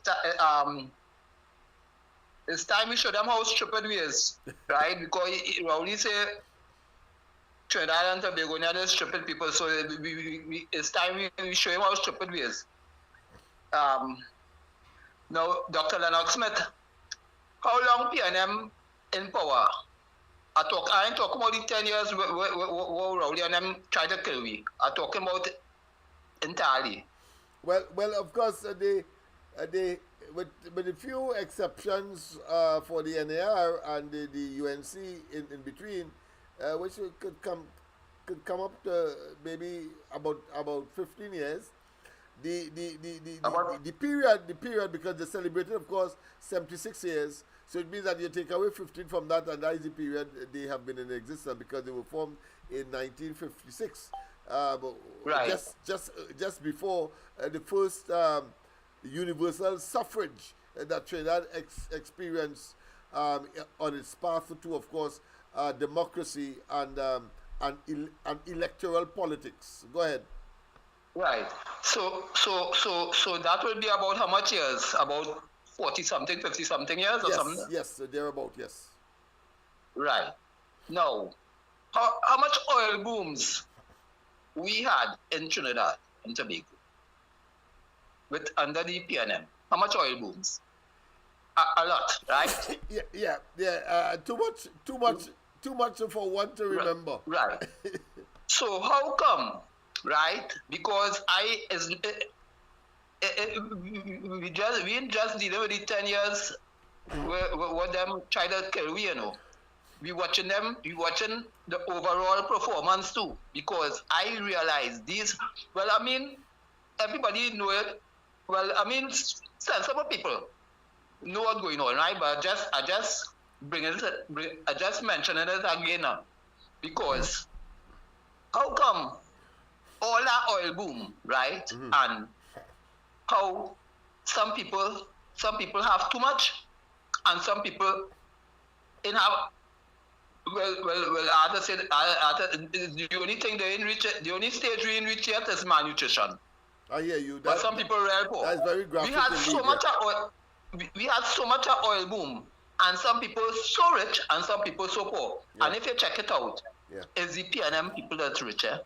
time we show them how stupid we is, right? Because Rowley say Trinidad and Tobago are stupid people, so it's time we show him how stupid we is. Now, Dr. Lennox Smith, how long PNM in power? I ain't talking about the 10 years where Rowley and them tried to kill me. I'm talking about entirely. Well, of course, with a few exceptions for the NAR and the UNC in between, which could come up to maybe about 15 years. The period, because they celebrated, of course, 76 years. So it means that you take away 15 from that, and that is the period they have been in existence, because they were formed in 1956. Right. Just before the first universal suffrage that Trinidad experienced on its path to, of course, democracy and electoral politics. Go ahead. Right. So that will be about how much years? About 40-something, 50-something years or something? Yes, thereabout, yes. Right. Now, how much oil booms we had in Trinidad and Tobago under the PNM? How much oil booms? A lot, right? Yeah. Too much for one to remember. Right. So how come? Right, because we ain't just dealing with the 10 years what them try to kill we, We watching the overall performance too, because I realize these. Well, I mean, everybody know it. Well, I mean, sensible people know what's going on, right? But I just mentioning it again now, because how come all that oil boom, right? And how some people have too much, and some people in have I said the only thing they didn't reach, the only stage we didn't reach yet is malnutrition. I hear you. But some people real poor. That's very graphic. We had so much oil. We had so much oil boom, and some people so rich, and some people so poor. Yeah. And if you check it out, it's the PNM people that's richer.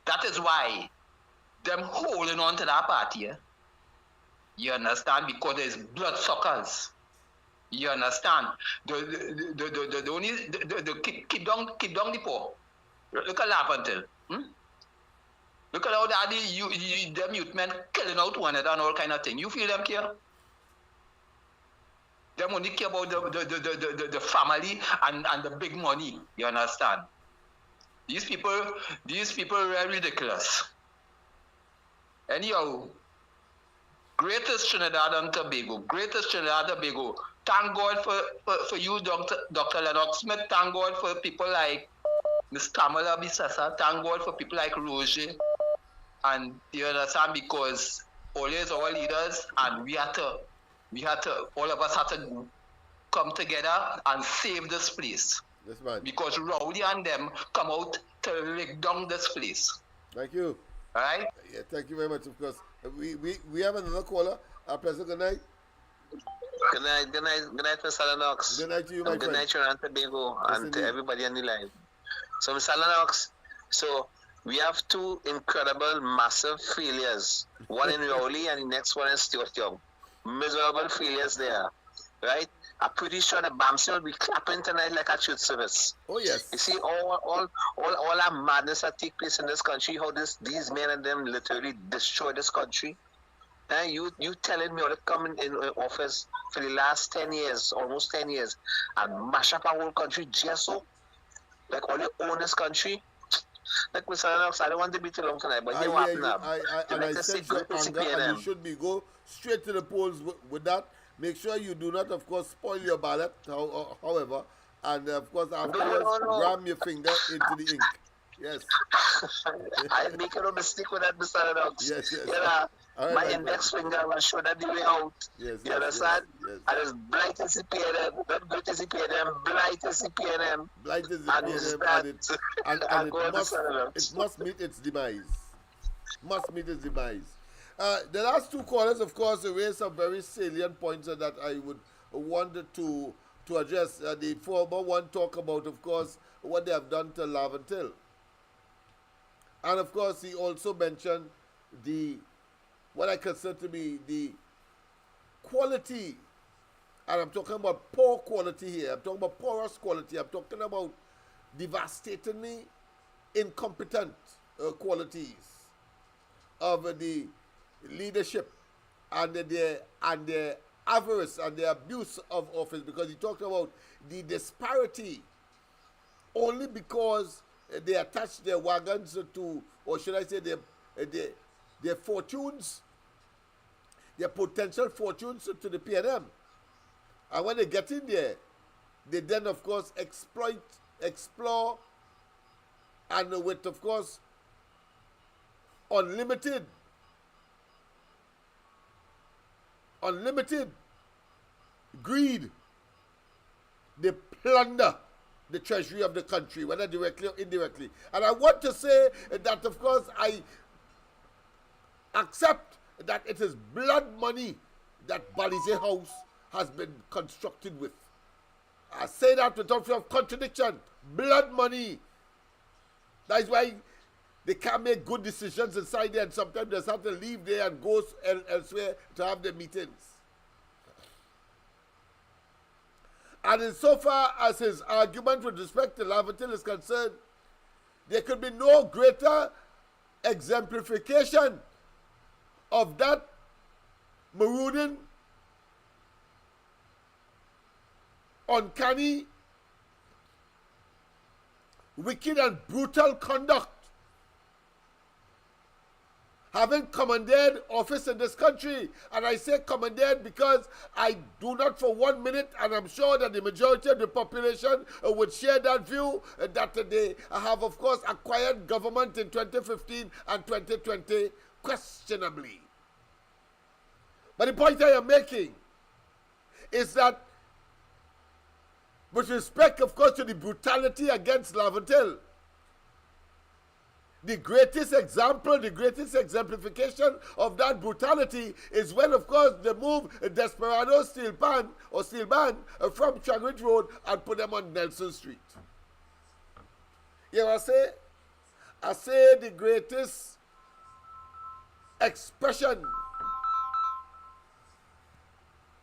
That is why them holding on to that party. You understand? Because there's bloodsuckers. You understand? The only keep down the poor. Look at Laventil. Look at how them youth men killing out one another and all kind of thing. You feel them care? Them only care about the family and the big money. You understand? These people are ridiculous. Anyhow, greatest Trinidad and Tobago. Thank God for you, Dr. Lennox Smith. Thank God for people like Ms. Kamala Bisasa. Thank God for people like Roger. And you understand, because always our leaders, and we had to, all of us had to come together and save this place. Yes, man. Because Rowdy and them come out to lick down this place. Thank you. All right? Yeah, thank you very much, of course. We have another caller. President, good night. Good night, Mr. Lennox. Good night to you, my friend. Good night, Trinidad and Tobago, and to everybody on the line. So, Mr. Lennox, so we have two incredible, massive failures. One in Rowley and the next one in Stuart Young. Miserable failures there, right? I'm pretty sure the Bamson will be clapping tonight like a church service. Oh, yes. You see all that madness that take place in this country, how these men and them literally destroy this country. And you telling me how to come in office for the last 10 years, almost 10 years, and mash up our whole country just so? Like all you own this country? Like Mr. Lennox, I don't want to be too long tonight, but you want to I sense your anger, and you should go straight to the polls with that. Make sure you do not, of course, spoil your ballot, however, and of course, afterwards, ram your finger into the ink. Yes. I make no mistake with that, Mr. Lennox. Yes. Right, my index finger will show that the way out. Yes, you understand? Yes. And it's bright as the PNM, not good as the PNM, bright as the PNM. Bright as the PNM, and it must meet its demise. The last two callers, of course, raised some very salient points that I would want to address. The former one talk about, of course, what they have done to Laventil. And, of course, he also mentioned what I consider to be the quality, and I'm talking about poor quality here. I'm talking about porous quality. I'm talking about devastatingly incompetent qualities of the leadership and their avarice and their abuse of office, because he talked about the disparity only because they attach their wagons to, or should I say their fortunes, their potential fortunes to the PNM. And when they get in there, they then, of course, explore, and with, of course, unlimited greed, they plunder the treasury of the country, whether directly or indirectly. And I want to say that, of course, I accept that it is blood money that Balize House has been constructed with. I say that without fear of contradiction. Blood money. That is why they can't make good decisions inside there, and sometimes they have to leave there and go elsewhere to have their meetings. And insofar as his argument with respect to Laventil is concerned, there could be no greater exemplification of that marooning, uncanny, wicked and brutal conduct having commandeered office in this country. And I say commandeered because I do not for 1 minute, and I'm sure that the majority of the population would share that view, that they have, of course, acquired government in 2015 and 2020 questionably. But the point I am making is that with respect, of course, to the brutality against Laventille, the greatest example, the greatest exemplification of that brutality is when, of course, they move Desperado Steel Band from Chagrit Road and put them on Nelson Street. You know what I say? I say the greatest expression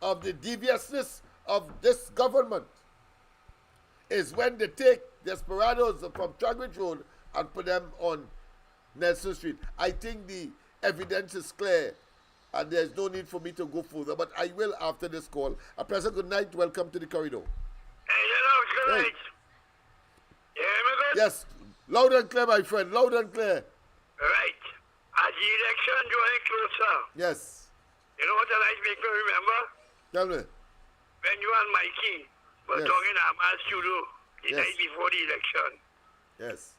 of the deviousness of this government is when they take Desperados from Chagrit Road and put them on Nelson Street. I think the evidence is clear and there's no need for me to go further, but I will after this call. A pleasant good night. Welcome to the corridor. Hey, hello, good night. You hear me good? Yes, loud and clear, my friend, loud and clear. Right. As the election drawing closer, Yes. you know what I like make me remember? Tell me. When you and Mikey were Yes. talking at my studio the Yes. night before the election, Yes.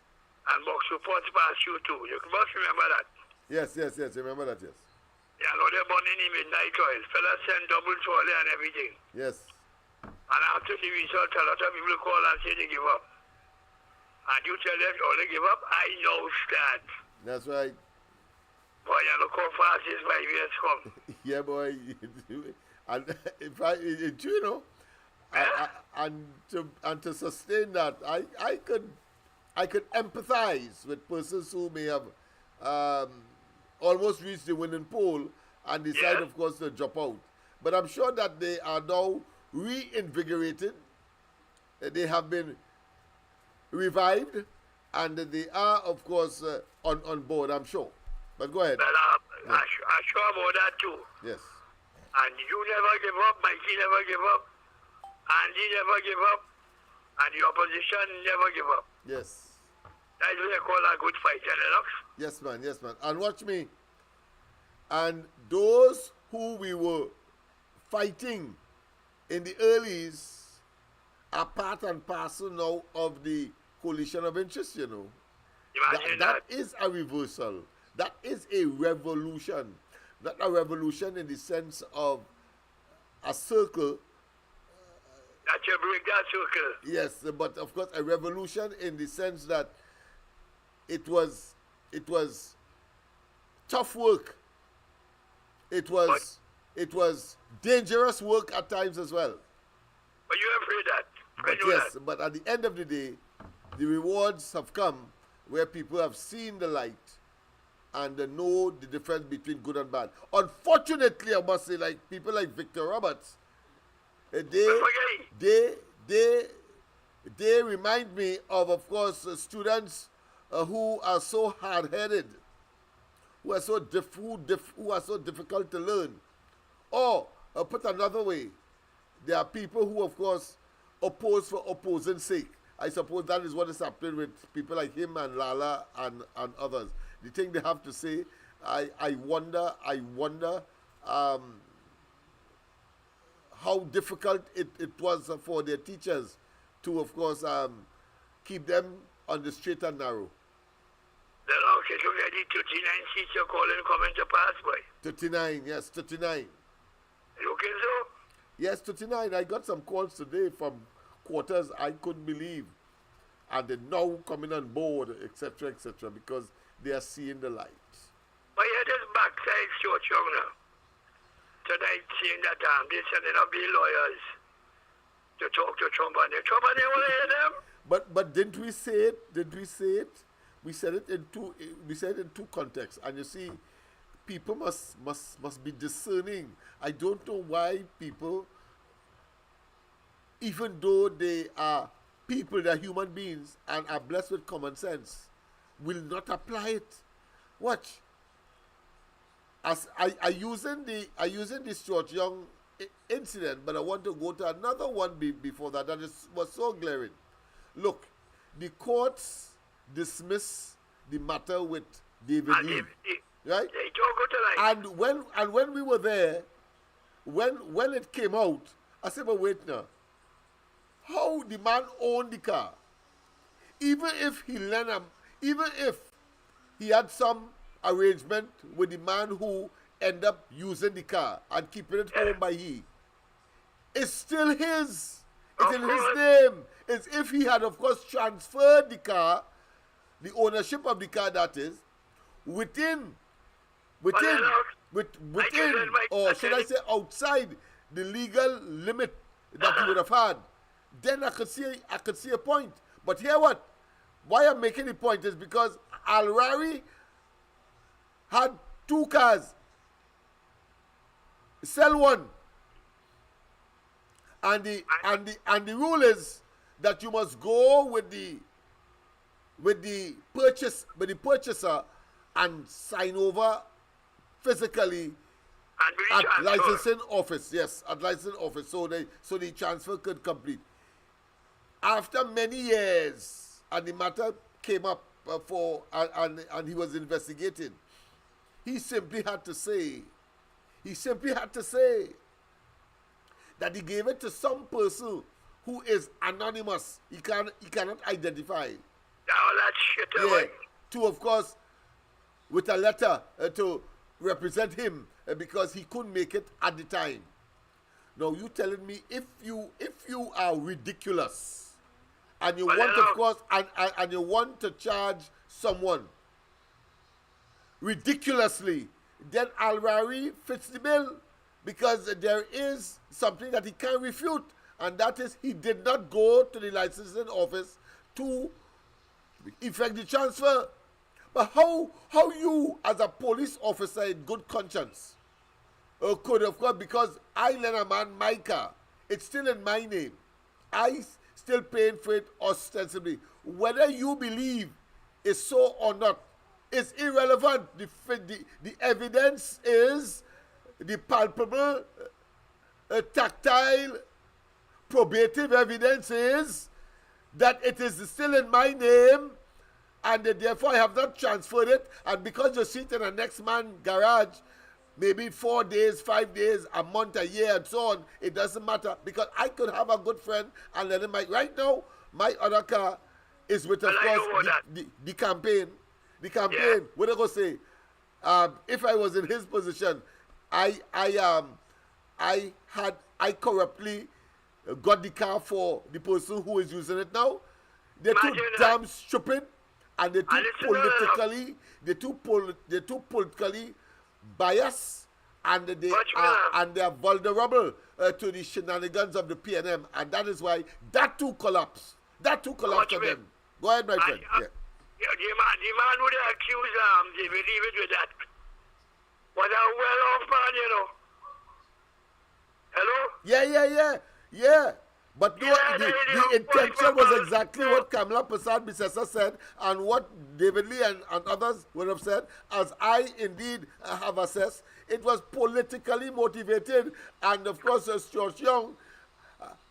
and box reports past you too. You must remember that. Yes. Remember that, yes. Yeah, no, they're burning in midnight oil. Fellas send double trolley and everything. Yes. And after the result, a lot of people call and say they give up. And you tell them all they give up, I know that. That's right. Boy, you look how fast this 5 years come. Yeah, boy. And if I, you know, and to sustain that, I could empathize with persons who may have almost reached the winning pole and decide, Yes. of course, to drop out. But I'm sure that they are now reinvigorated. They have been revived, and they are, of course, on board, I'm sure. But go ahead. But I'm sure about that too. Yes. And you never give up, Mikey never give up, Andy never give up, and the opposition never give up. Yes. That's what they call a good fight, Lennox. Yes, man. Yes, man. And watch me. And those who we were fighting in the earlies are part and parcel now of the coalition of interest, you know. Imagine That is a reversal. That is a revolution. Not a revolution in the sense of a circle. That you break that circle. Yes, but of course a revolution in the sense that it was tough work. It was dangerous work at times as well. But you afraid that. But yes, but at the end of the day, the rewards have come where people have seen the light and they know the difference between good and bad. Unfortunately, I must say, like people like Victor Roberts, they remind me of course, students who are so hard-headed, who are so difficult to learn. Or put another way, there are people who, of course, oppose for opposing's sake. I suppose that is what is happening with people like him and Lala and others. The thing they have to say, I wonder how difficult it was for their teachers to, of course, keep them on the straight and narrow. Then okay, so we had the 39 seats you're calling coming to pass, boy. 39, yes, 39. You okay, so? Yes, 39. I got some calls today from quarters I couldn't believe. And they're now coming on board, etc., because they are seeing the light. But yeah, this backside short young now. Tonight seeing that they're sending up the lawyers to talk to Trump and they want to hear them. But didn't we say it? We said it in two contexts. And you see, people must be discerning. I don't know why people, even though they are people, they are human beings and are blessed with common sense, will not apply it. Watch. As I using the Stuart Young incident, but I want to go to another one before that was so glaring. Look, the courts dismiss the matter with David Lee. right? They don't go to life. And when we were there, when it came out, I said, but wait now. How the man owned the car? Even if he had some arrangement with the man who ended up using the car and keeping it home by he, it's still his. It's in his name. It's if he had, of course, transferred the car, the ownership of the car, that is, within, or should I say outside the legal limit that he would have had, then I could see a point. But here what? Why I'm making the point is because Al-Rari had 2 cars. Sell one. And the rule is that you must go with the purchaser and sign over physically at licensing office. Yes, at licensing office, so the transfer could complete. After many years, and the matter came up and he was investigating, he simply had to say that he gave it to some person who is anonymous. He cannot identify. All that shit away. To, of course, with a letter to represent him because he couldn't make it at the time. Now you telling me if you are ridiculous and you want, of course, and you want to charge someone ridiculously, then Al-Rari fits the bill, because there is something that he can't refute, and that is he did not go to the licensing office to effect the transfer. But how you, as a police officer in good conscience, could, of course, because I lend a man my car, it's still in my name, I still paying for it ostensibly. Whether you believe is so or not, it's irrelevant. The evidence is the palpable, tactile, probative evidence is that it is still in my name, and therefore I have not transferred it. And because you see it in a next man garage, maybe 4 days, 5 days, a month, a year, and so on, it doesn't matter, because I could have a good friend and let him. Right now, my other car is with, of course, the campaign. The campaign. What I go say? If I was in his position, I corruptly got the car for the person who is using it now. They're too damn stupid, and they're too politically biased, and they are vulnerable to the shenanigans of the PNM, and that is why that too collapsed. That too collapsed to them. Go ahead, my friend. The man who they accuse they believe it with that. Was a well-off man, you know. Hello? Yeah. But no, the intention was exactly what Kamala Prasad Bisesa said, and what David Lee and others would have said, as I indeed have assessed. It was politically motivated, and of course, as George Young,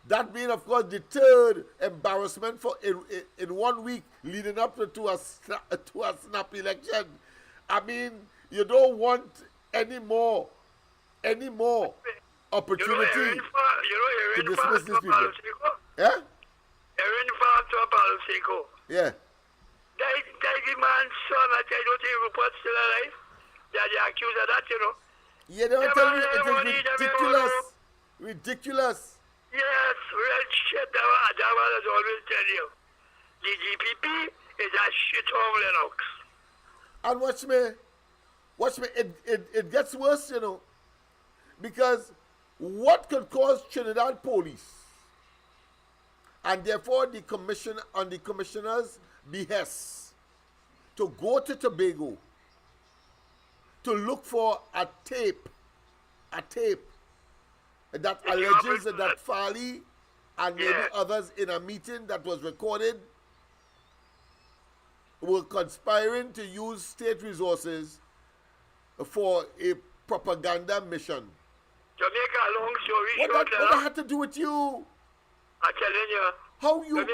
that being, of course, the third embarrassment for in 1 week leading up to a snap election. I mean, you don't want any more opportunity to dismiss these people. Yeah? Yeah. That the man's son, I don't think Rupert's still alive. They are accused of that, you know. Yeah, they were telling me it is ridiculous. Ridiculous. Yes, real shit. That one has always tell you. The GPP is a shit hole, Lennox. And watch me, it gets worse, you know. Because what could cause Trinidad police, and therefore the commissioner's behest, to go to Tobago to look for a tape that alleges that Farley and maybe others in a meeting that was recorded were conspiring to use state resources for a propaganda mission. To make a long story short, what that had to do with you? I'm telling you. How you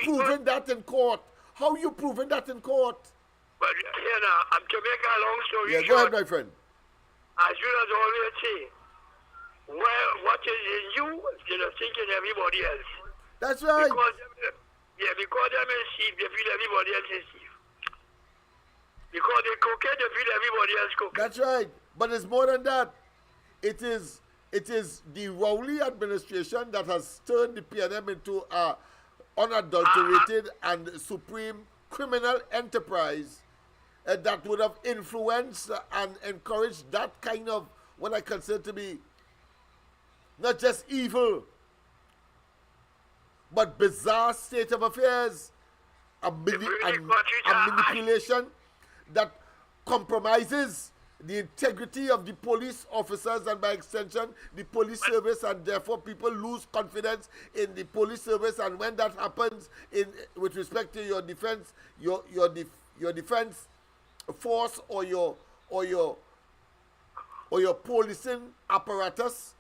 proving that in court? How you proving that in court? But here now, to make a long story Yeah, short, go ahead, my friend. as you as always say, well, what is in you, you know, thinking everybody else. That's right. Because them is thief, they feel everybody else is thief. Because they cocaine, they feel everybody else cocaine. That's right. But it's more than that. It is the Rowley administration that has turned the PNM into a unadulterated and supreme criminal enterprise that would have influenced and encouraged that kind of what I consider to be not just evil, but bizarre state of affairs, a manipulation that compromises the integrity of the police officers and by extension the police service, and therefore people lose confidence in the police service. And when that happens with respect to your defense, your defense force or your policing apparatus,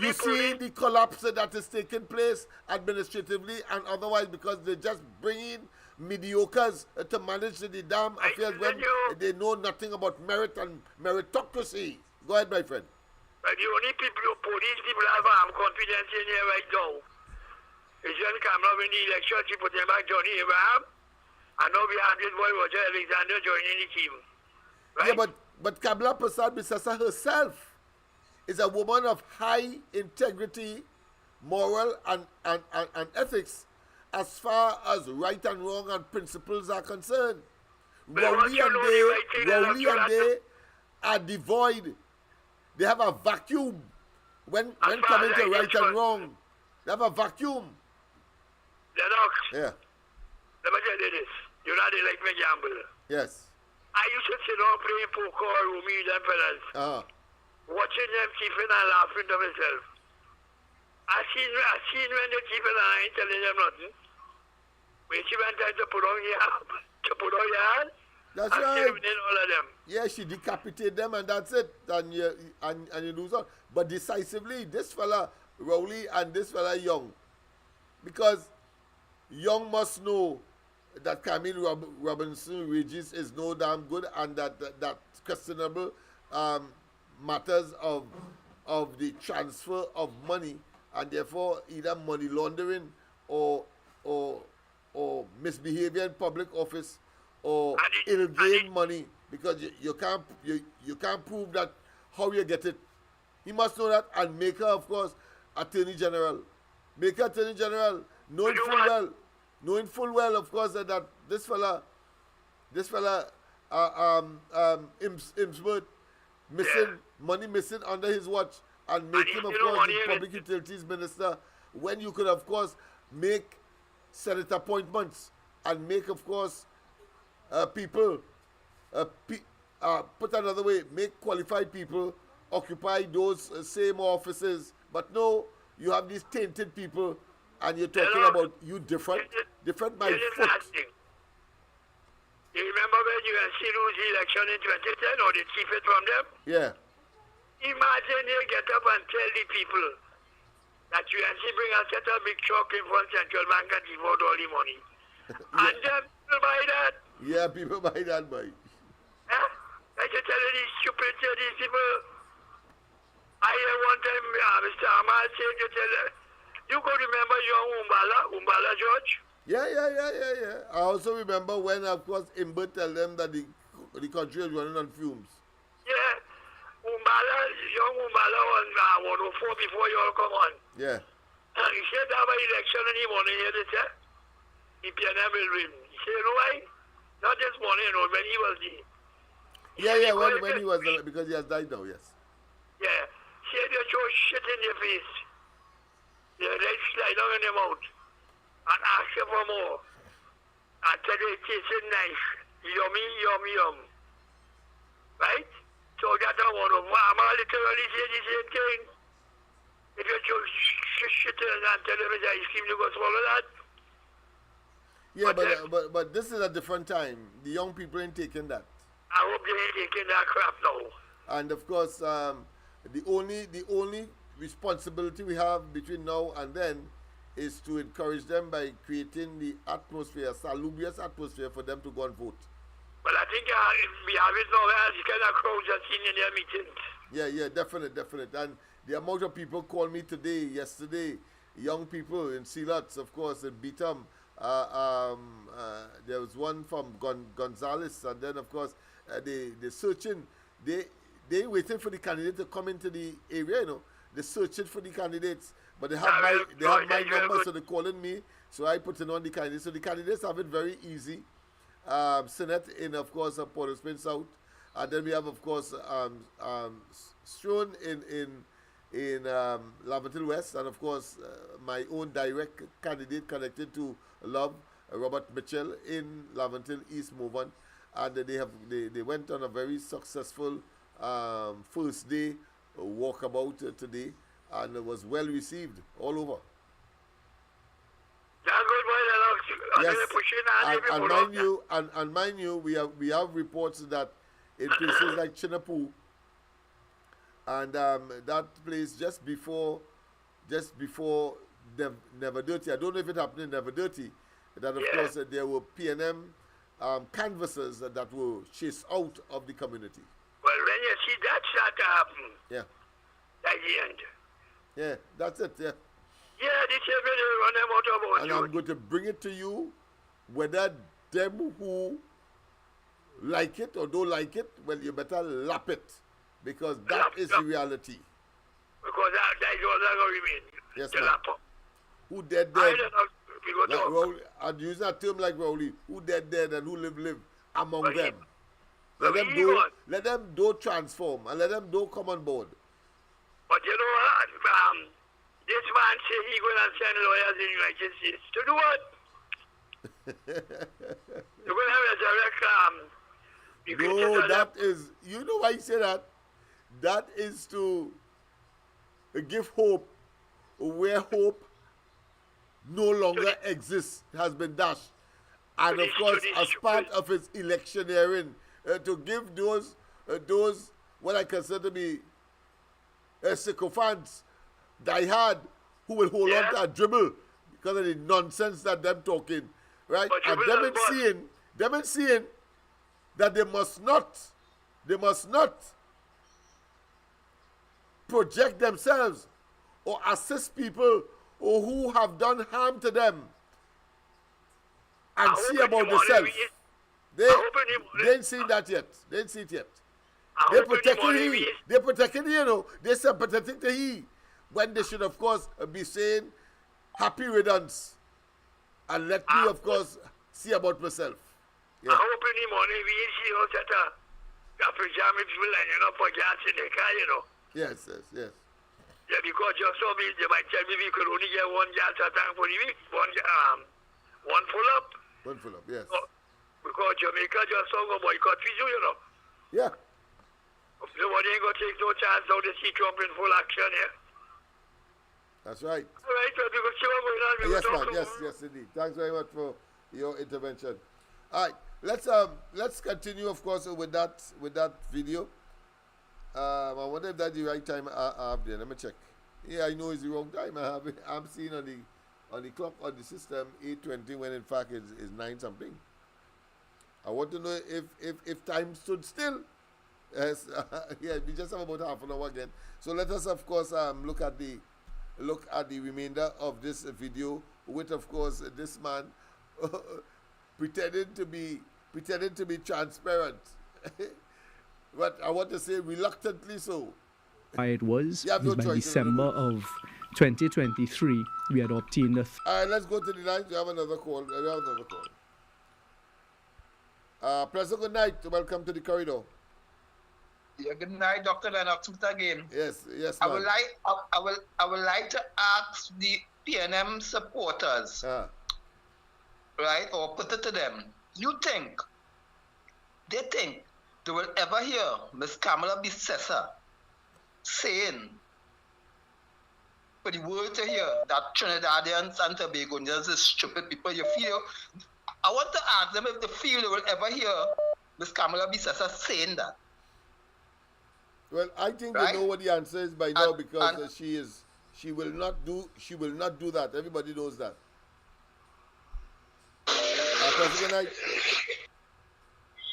you see the collapse that is taking place administratively and otherwise, because they just bring in mediocres to manage the damn affairs when they know nothing about merit and meritocracy. Go ahead, my friend. But the only police people have confidence in here right now is John Cameron in the election. She put him back Johnny Abraham, and now we have this boy Roger Alexander joining the team. Right? Yeah, but Kamala Persad-Bissessar herself is a woman of high integrity, moral, and ethics as far as right and wrong and principles are concerned. Rowley and they are devoid. They have a vacuum when coming to right and wrong. They have a vacuum. Lennox, Yeah. let me tell you this. You know they like me gamble. Yes. I used to sit down playing poker or Rumi with them fellas. Watching them keeping and laughing to myself. I seen when they keep it and I ain't telling them nothing. When she went time to put on your hand, That's I right. all of them. Yeah, she decapitated them and that's it. And you lose out. But decisively, this fella Rowley and this fella Young, because Young must know that Camille Robinson Regis is no damn good, and that questionable matters of the transfer of money, and therefore either money laundering or misbehavior in public office or ill-gain money, because you can't prove that how you get it. He must know that and make her, of course, Attorney General. Make her Attorney General, knowing full well, of course, that this fella, Imsworth, money missing under his watch, and make him, of course, the Public Utilities Minister, when you could, of course, make Senate appointments and make, of course, people, put another way, make qualified people occupy those same offices. But no, you have these tainted people, and you're talking about you different by foot. You remember when you had lose the election in 2010, or they keep it from them? Yeah. Imagine you get up and tell the people that you actually bring a set of big truck in front central bank and give out all the money. And then people buy that. Yeah, people buy that, boy. Huh? Like you tell these stupid these people. I hear one time Mr. Amal said to tell you could remember young Umbala George? Yeah. I also remember when, of course, Imber tell them that the country is running on fumes. Yeah. Young Umbala was 104 before you all come on. Yeah. He said that by election in the morning, he said, the PNM will win. He said, you know why? Not this morning, when he was the... when he was, because he has died now, yes. Yeah. He said, you throw shit in your face. They slide down in your mouth and ask you for more. And tell you it tastes nice. Yum. Right? So that's one of them. I'm literally saying the same thing. If you just shit and tell them it's ice cream, you go swallow that. Yeah, but this is a different time. The young people ain't taking that. I hope they ain't taking that crap now. And of course, the only responsibility we have between now and then is to encourage them by creating the atmosphere, salubrious atmosphere for them to go and vote. But I think we have it now as you kind of crowd just in their meetings. Yeah, definite. And the amount of people called me today, yesterday, young people in Sealots, of course, in Beatham. There was one from Gonzales, and then, of course, they searching. They waiting for the candidate to come into the area, you know. They're searching for the candidates, but they have my number, so they're calling me. So I put in on the candidates. So the candidates have it very easy. Senate in, of course, Port au Prince South, and then we have, of course, Strone in Laventille West, and of course my own direct candidate connected to Love, Robert Mitchell in Laventille East Movement, and they went on a very successful first day walkabout today, and it was well received all over. Yes, and mind you, we have reports that in places like Chinapoo, and that place just before Never Dirty. I don't know if it happened in Never Dirty. That of course there were PNM canvassers that were chased out of the community. Well, when you see that start to happen, that's the end. Yeah, that's it. Yeah. Yeah, this is when you run them out of and I'm going to bring it to you, whether them who like it or don't like it, well, you better lap it, because that is the reality. Because that is what I'm going to remain. Yes, the lap up. Who dead? Like Rowley, I'd use that term like Rowley. Who dead, and who live among them. Let them do transform, and let them do come on board. But you know what? This man said he's going to send lawyers in the United States. To do what? You're going to have a direct... no, that is... You know why you say that? That is to give hope where hope no longer exists, has been dashed. And of course, as part of his electioneering, to give those what I consider to be sycophants, diehard, who will hold on to a dribble because of the nonsense that them talking, right? And them seeing that they must not project themselves or assist people or who have done harm to them and see about themselves. They ain't seen that yet. They ain't seen it yet. They're protecting he. They're protecting he, you know. They're sympathetic to he. When they should, of course, be saying happy riddance. And let me, of course, see about myself. Yeah. I hope in the morning we see us at a pajama people and you're not for gas in the car, you know. Yes. Yeah, because you saw me, they might tell me we could only get one gas at a time for the week. One full up. One full up, yes. Because Jamaica just saw go boycott Fiji, you know. Yeah. Nobody ain't going to take no chance now to see Trump in full action here. That's right. All right, well, because see what's going on. Yes, man. Yes, indeed. Thanks very much for your intervention. All right, let's continue, of course, with that video. I wonder if that's the right time I have there. Let me check. Yeah, I know it's the wrong time. I'm seeing on the clock on the system 8:20 when in fact it's 9 something. I want to know if time stood still. Yes, yeah, we just have about half an hour again. So let us, of course, look at the remainder of this video with, of course, this man pretending to be transparent. But I want to say reluctantly so. It was by December of 2023 we had obtained the... All right, let's go to the line. We have another call. President, good night. Welcome to the corridor. Yeah, good night, Dr. Lennox again. Yes. I would like to ask the PNM supporters, right, or put it to them. They think they will ever hear Miss Kamala Bissessa saying, for the world to hear that Trinidadians and Tobagonians is stupid people? I want to ask them if they feel they will ever hear Miss Kamala Bissessa saying that. Well, I think they know what the answer is by now, because she will not do that. Everybody knows that. President,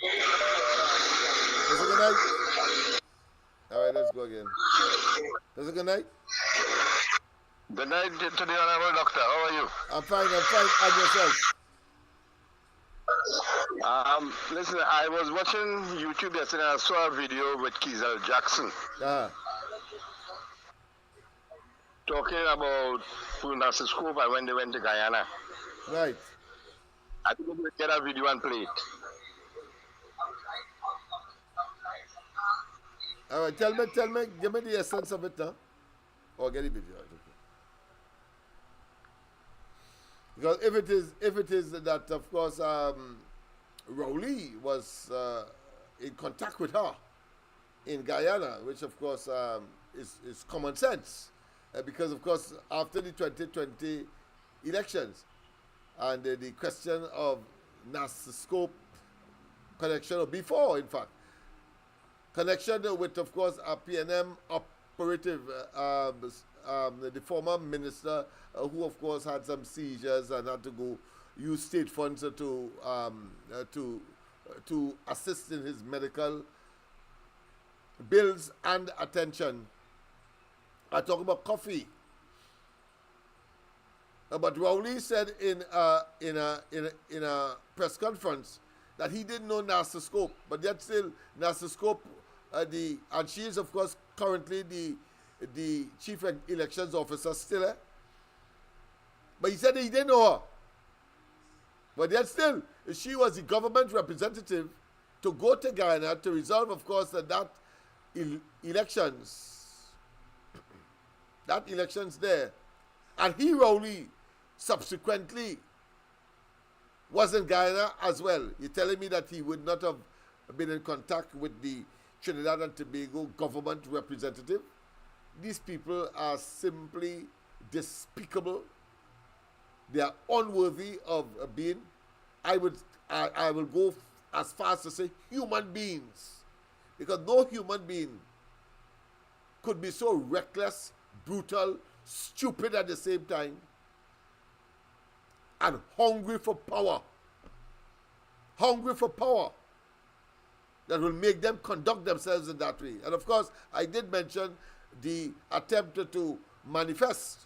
Is it good night? All right, let's go again. Is it good night? Good night to the Honorable Doctor. How are you? I'm fine. And yourself? Listen, I was watching YouTube yesterday and I saw a video with Kizel Jackson talking about Narcissus Scope and when they went to Guyana. Right. I think we'll get a video and play it. All right, tell me, give me the essence of it now. Or get the video. Because if it is that, of course, Rowley was in contact with her in Guyana, which of course is common sense, because of course after the 2020 elections and the question of Narcissus connection, or before in fact, connection with of course a PNM operative, the former minister who of course had some seizures and had to go use state funds to assist in his medical bills and attention. I talk about coffee. But Rowley said in a press conference that he didn't know Narcissus, but yet still Narcissus, and she is of course currently the chief elections officer still. But he said he didn't know her. But yet still, she was the government representative to go to Guyana to resolve, of course, that elections there. And he, Rowley, subsequently was in Guyana as well. You're telling me that he would not have been in contact with the Trinidad and Tobago government representative? These people are simply despicable. They are unworthy of being, I will go as far as to say, human beings. Because no human being could be so reckless, brutal, stupid at the same time, and hungry for power. Hungry for power that will make them conduct themselves in that way. And of course, I did mention the attempt to manifest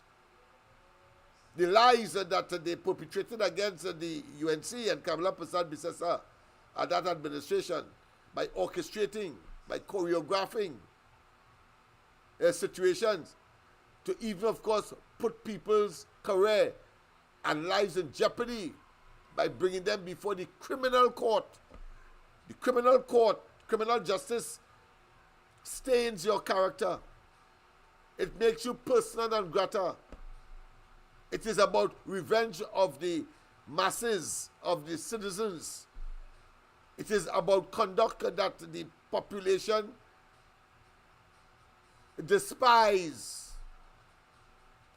the lies that they perpetrated against the UNC and Kamala Prasad Bisesa and that administration by orchestrating, by choreographing situations to even, of course, put people's career and lives in jeopardy by bringing them before the criminal court. The criminal court, criminal justice stains your character. It makes you persona non grata. It is about revenge of the masses, of the citizens. It is about conduct that the population despise,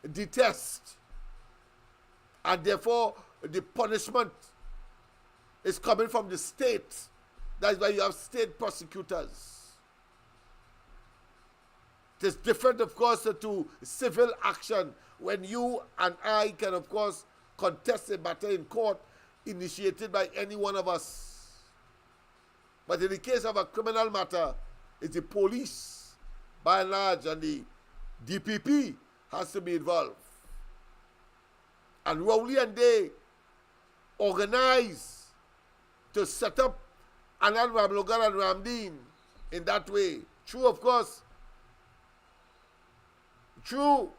detest, and therefore the punishment is coming from the state. That's why you have state prosecutors. It is different, of course, to civil action when you and I can, of course, contest a matter in court initiated by any one of us. But in the case of a criminal matter, it's the police, by and large, and the DPP has to be involved. And Rowley and they organize to set up Anand Ramlogan and Ramdeen in that way. True, of course, through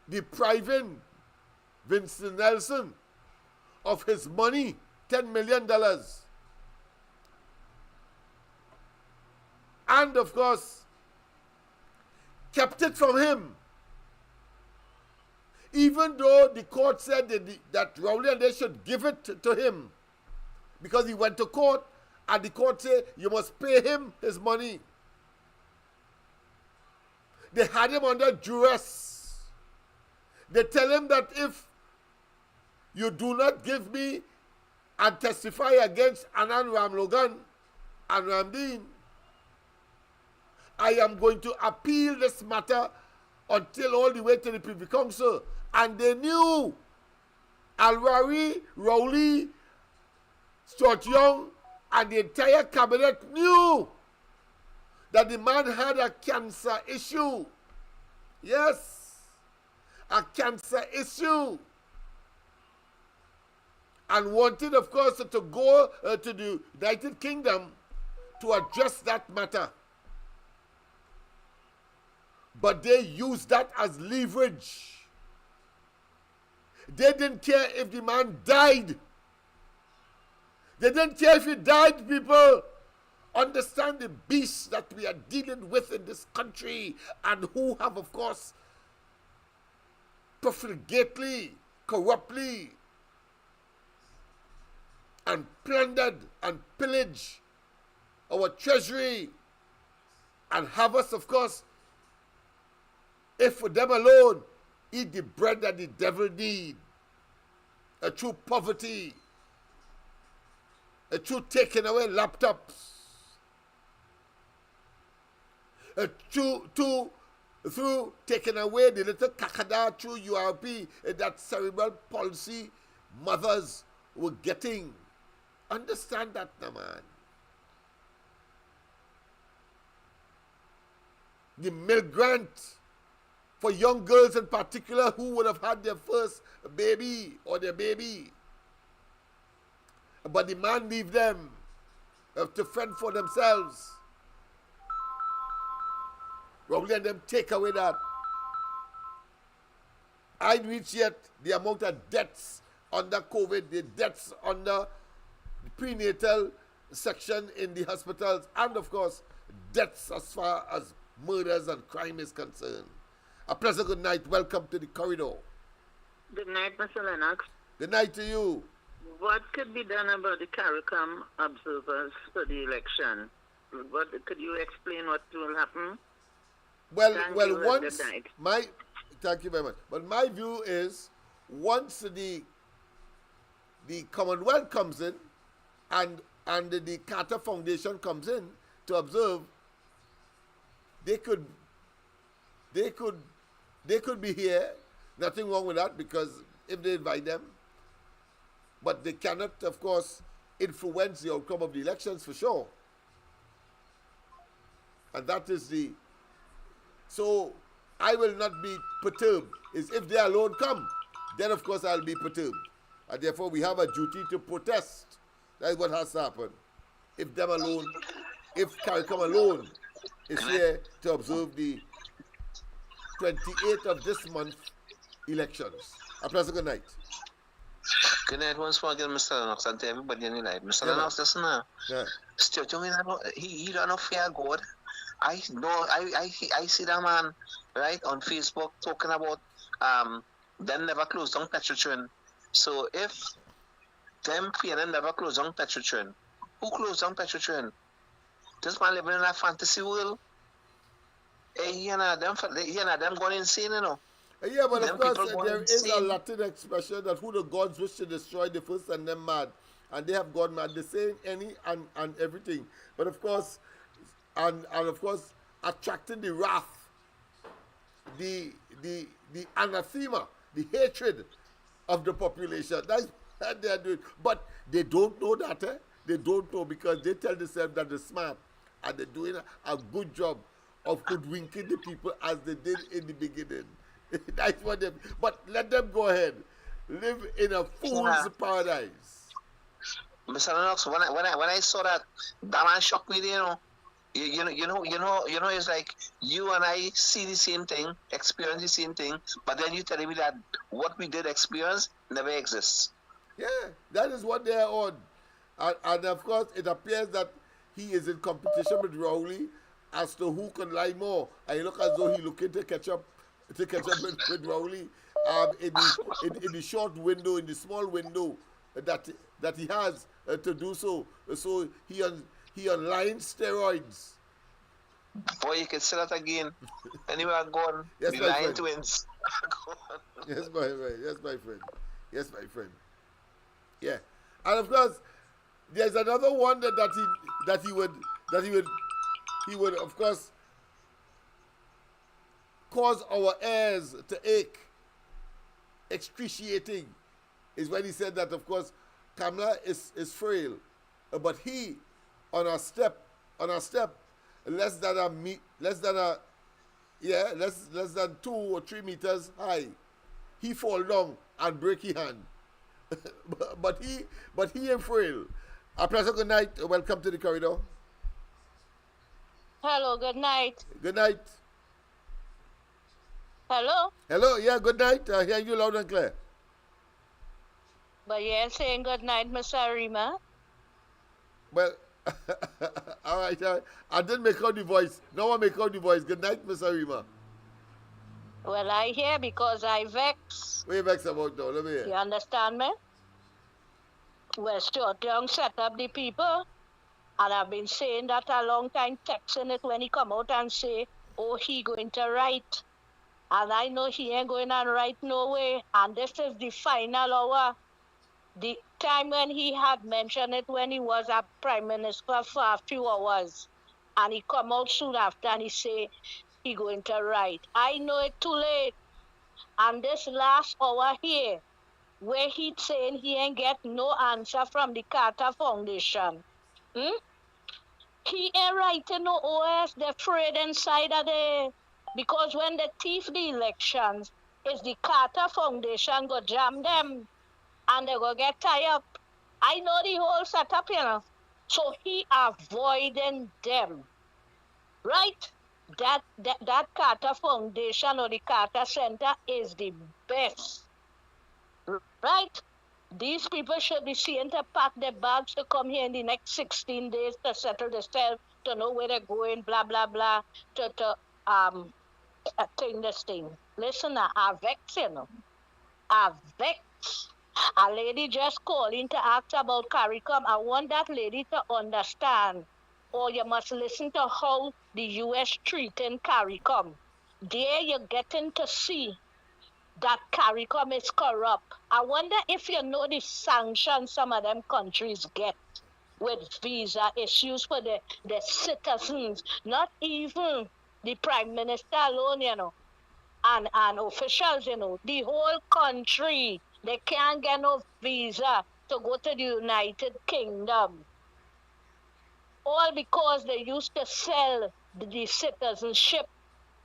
depriving Vincent Nelson of his money, $10 million. And of course, kept it from him. Even though the court said that Rowley and they should give it to him because he went to court and the court said you must pay him his money. They had him under duress. They tell him that if you do not give me and testify against Anand Ramlogan and Ramdeen, I am going to appeal this matter until all the way to the Privy Council. And they knew Alwari, Rowley, Stuart Young, And the entire cabinet knew that the man had a cancer issue. Yes, a cancer issue. And wanted, of course, to go to the United Kingdom to address that matter. But they used that as leverage. They didn't care if the man died. They didn't care if he died, people. Understand the beasts that we are dealing with in this country and who have, of course, profligately, corruptly, and plundered and pillaged our treasury and have us, of course, if for them alone, eat the bread that the devil need, a true poverty, a true taking away laptops, a true through taking away the little kakada through URP, that cerebral palsy mothers were getting. Understand that now, man. The milk grant for young girls in particular who would have had their first baby or their baby. But the man leave them to fend for themselves. Probably and them take away that. I reach yet the amount of deaths under COVID, the deaths under the prenatal section in the hospitals, and of course, deaths as far as murders and crime is concerned. A pleasant good night. Welcome to the corridor. Good night, Mr. Lennox. Good night to you. What could be done about the CARICOM observers for the election? Could you explain what will happen? Thank you very much. But my view is, once the Commonwealth comes in and the Carter Foundation comes in to observe, they could be here. Nothing wrong with that, because if they invite them, but they cannot, of course, influence the outcome of the elections for sure. And that is so I will not be perturbed. Is if they alone come, then of course I'll be perturbed. And therefore we have a duty to protest. That's what has to happen. If them alone, if CARICOM alone is here to observe the 28th of this month elections. A pleasant good night. Good night once more again, Mr. Lennox, and to everybody in the night. Mr. Lennox, listen now. Stuart Young, he don't know fear God. I know, I see that man, right, on Facebook talking about them never close down Petrotrin. So if them PNM never close down Petrotrin, who closed down Petrotrin? This man living in a fantasy world. Hey, them going insane, you know. Yeah, but of course there is a Latin expression that who the gods wish to destroy, they first send them mad. And they have gone mad. They say any and everything. But of course, and of course, attracting the wrath, the anathema, the hatred of the population. That's what they are doing. But they don't know that, They don't know, because they tell themselves that they're smart and they're doing a good job of hoodwinking the people as they did in the beginning. That's what they. But let them go ahead, live in a fool's paradise. Mr. Lennox, when I saw that man shocked me. You know, it's like you and I see the same thing, experience the same thing, but then you telling me that what we did experience never exists. Yeah, that is what they are on, and of course it appears that he is in competition with Rowley as to who can lie more. And you look as though he's looking to catch up with Rowley in the short window, in the small window that he has to do so. So he on lying steroids. Boy, you can say that again. Anyway, I'm gone. Yes, the my lying friend. twins. Yes, my friend. Yes, my friend. Yes, my friend. Yeah, and of course, there's another one that he would of course cause our ears to ache, excruciating, is when he said that of course Kamala is frail, but he on a step, less than less than 2 or 3 meters high, he fall down and break his hand. but he ain't frail. A pleasant good night. Welcome to the corridor. Hello, good night. Good night. Hello? Hello, yeah, good night. I hear you loud and clear. But you're saying good night, Mr. Arima. Well, all right. I didn't make out the voice. No one make out the voice. Good night, Miss Arima. Well, I hear because I vex. What you vex about now? Let me hear. You understand me? Well, Stuart Young set up the people. And I've been saying that a long time, texting it when he come out and say, oh, he going to write. And I know he ain't going to write no way. And this is the final hour. The time when he had mentioned it when he was a prime minister for a few hours. And he come out soon after and he say he going to write. I know it too late. And this last hour here, where he saying he ain't get no answer from the Carter Foundation. He ain't writing no OS, they're afraid inside of there. Because when they thief the elections, it's the Carter Foundation go jam them. And they go get tied up. I know the whole setup, you know. So he avoiding them. Right? That Carter Foundation or the Carter Center is the best. Right? These people should be seeing to pack their bags to come here in the next 16 days to settle themselves, to know where they're going, blah, blah, blah, to attain this thing. Listen, I vex, you know. I vex. A lady just calling to ask about CARICOM. I want that lady to understand, or you must listen to how the U.S. treating CARICOM. There you're getting to see that CARICOM is corrupt. I wonder if you know the sanctions some of them countries get with visa issues for the citizens, not even the prime minister alone, you know, and officials, you know, the whole country. They can't get no visa to go to the United Kingdom. All because they used to sell the citizenship,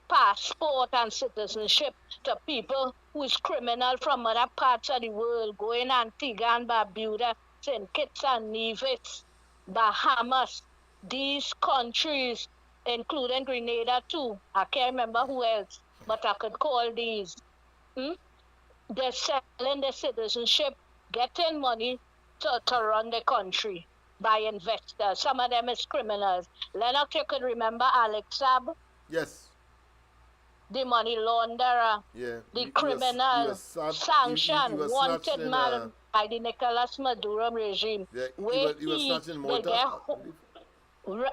passport and citizenship to people who is criminal from other parts of the world, going Antigua and Barbuda, St. Kitts and Nevis, Bahamas, these countries, including Grenada too. I can't remember who else, but I could call these. They're selling their citizenship, getting money to run the country by investors. Some of them is criminals. Lennox, you could remember Alex Saab? Yes. The money launderer. Yeah. The criminal. Sanctioned, wanted man by the Nicolas Maduro regime. Yeah, he was snatching Malta.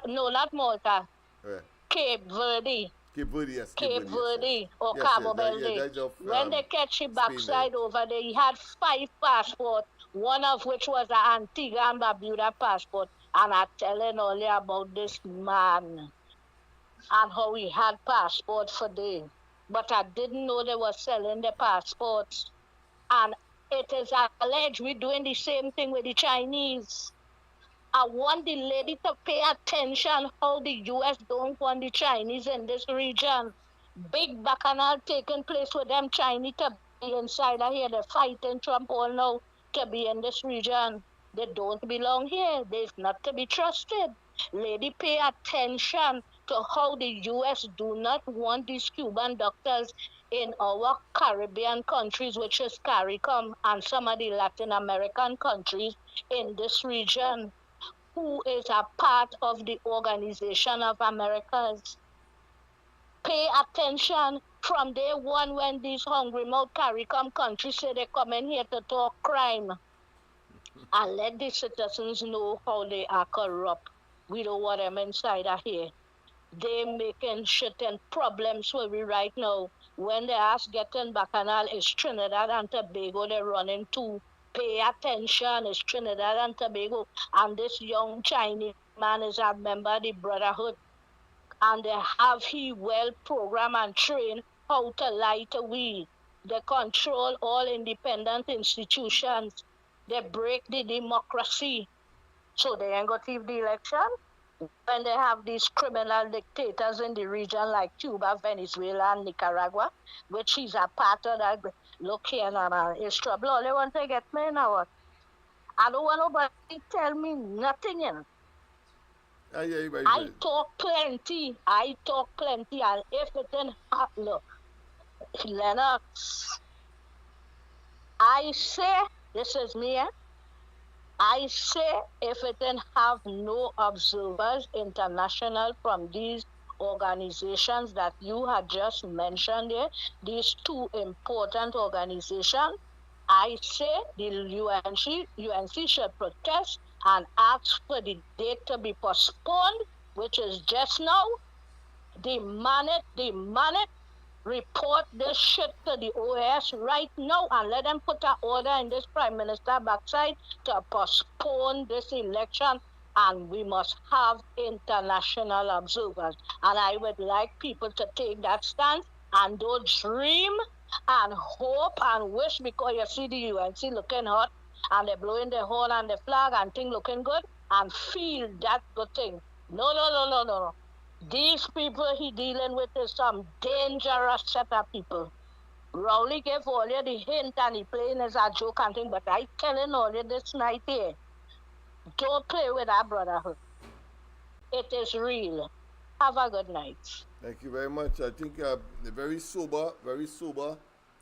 No, not Malta. Yeah. Cape Verde. Cape Verde, yes. Cape Verde or Cabo Verde. When they catch him backside over there, he had 5 passports, one of which was an Antigua and Barbuda passport. And I'm telling only about this man and how he had passport for them. But I didn't know they were selling the passports. And it is alleged we're doing the same thing with the Chinese. I want the lady to pay attention how the U.S. don't want the Chinese in this region. Big bacchanal taking place with them Chinese to be inside of here. They're fighting Trump all now to be in this region. They don't belong here. They're not to be trusted. Lady, pay attention to how the U.S. do not want these Cuban doctors in our Caribbean countries, which is CARICOM, and some of the Latin American countries in this region, who is a part of the Organization of Americas. Pay attention from day one when these hungry mouth CARICOM countries say they come in here to talk crime. And let the citizens know how they are corrupt. We don't want them inside of here. They making shit and problems for we right now. When they ask getting bacchanal, is Trinidad and Tobago they're running to. Pay attention, it's Trinidad and Tobago. And this young Chinese man is a member of the Brotherhood. And they have he well programmed and trained how to lie to we. They control all independent institutions. They break the democracy. so they ain't got to leave the election. When they have these criminal dictators in the region like Cuba, Venezuela, and Nicaragua, which is a part of that. Look here, it's trouble. All they want to get me now. I don't want nobody tell me nothing. I talk plenty. And if it didn't happen, look, Lennox, I say, this is me, I say if it didn't have no observers international from these organizations that you had just mentioned here, these two important organizations, I say the UNC should protest and ask for the date to be postponed, which is just now. Demand it, report this shit to the OAS right now and let them put an order in this Prime Minister backside to postpone this election, and we must have international observers. And I would like people to take that stance and don't dream and hope and wish, because you see the UNC looking hot and they're blowing the horn and the flag and things looking good, and feel that good thing. No. These people he dealing with is some dangerous set of people. Rowley gave all you the hint and he playing as a joke and thing, but I telling all you this night here, don't play with our brotherhood. It is real. Have a good night. Thank you very much. I think very sober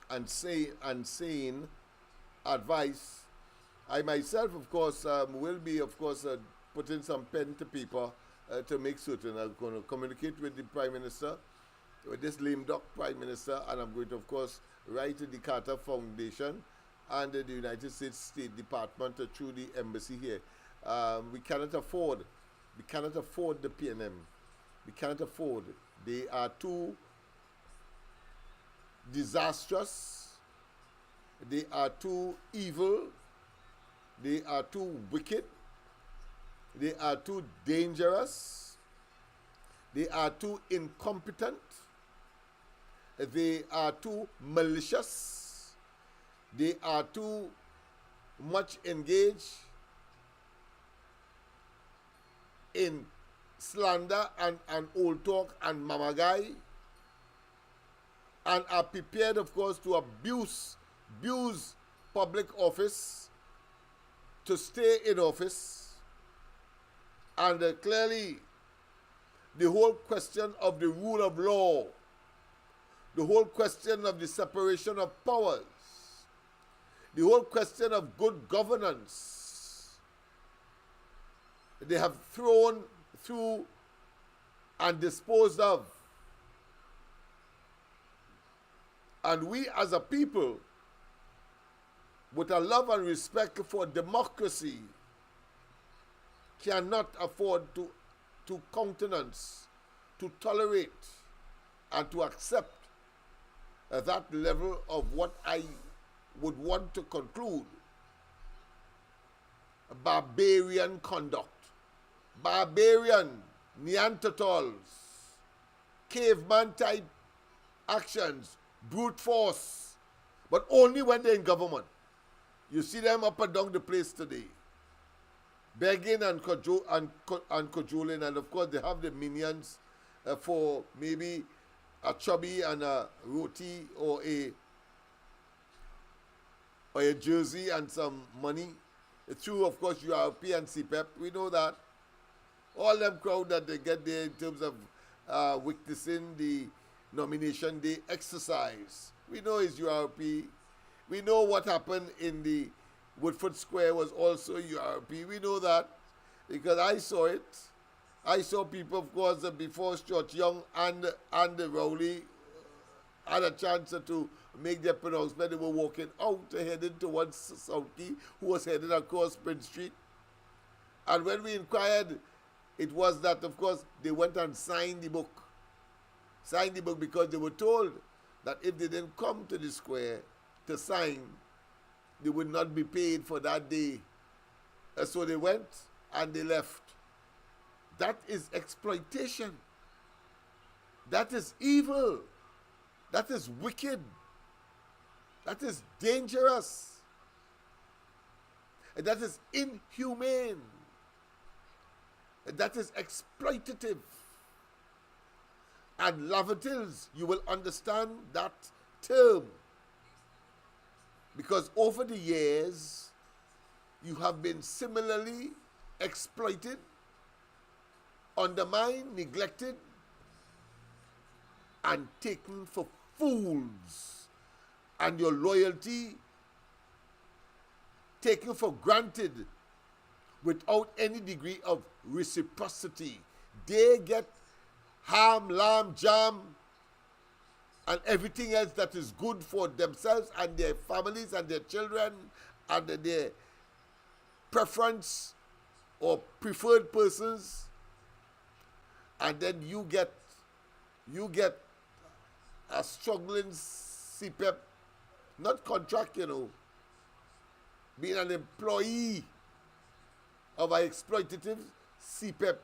and sane advice. I myself, of course, will be, of course, putting some pen to paper to make certain. I'm going to communicate with the Prime Minister, with this lame duck Prime Minister, and I'm going to, of course, write to the Carter Foundation and the United States State Department through the embassy here. We cannot afford the PNM. We cannot afford. They are too disastrous. They are too evil. They are too wicked. They are too dangerous. They are too incompetent. They are too malicious. They are too much engaged in slander and old talk and mamagai, and are prepared, of course, to abuse public office to stay in office. And clearly, the whole question of the rule of law, the whole question of the separation of powers, the whole question of good governance, they have thrown through and disposed of. And we as a people, with a love and respect for democracy, cannot afford to countenance, to tolerate, and to accept that level of what I would want to conclude barbarian conduct. Barbarian, Neanderthals, caveman type actions, brute force, but only when they're in government. You see them up and down the place today, begging and cajoling, and of course they have the minions for maybe a chubby and a roti or a jersey and some money. Through, of course, URP and CPEP, we know that. All them crowd that they get there in terms of witnessing the nomination day exercise. We know it's URP. We know what happened in the Woodford Square was also URP. We know that because I saw it. I saw people, of course, before Stuart Young and Rowley had a chance to make their pronouncement. They were walking out, heading towards South Key, who was heading across Prince Street. And when we inquired, it was that, of course, they went and signed the book. Signed the book because they were told that if they didn't come to the square to sign, they would not be paid for that day. So they went and they left. That is exploitation. That is evil. That is wicked. That is dangerous. And that is inhumane. that is exploitative. And LOVEEles, you will understand that term. Because over the years, you have been similarly exploited, undermined, neglected, and taken for fools, and your loyalty taken for granted without any degree of reciprocity. They get ham, lamb, jam, and everything else that is good for themselves and their families and their children and their preference or preferred persons, and then you get a struggling CPEP, not contract, being an employee of an exploitative CPEP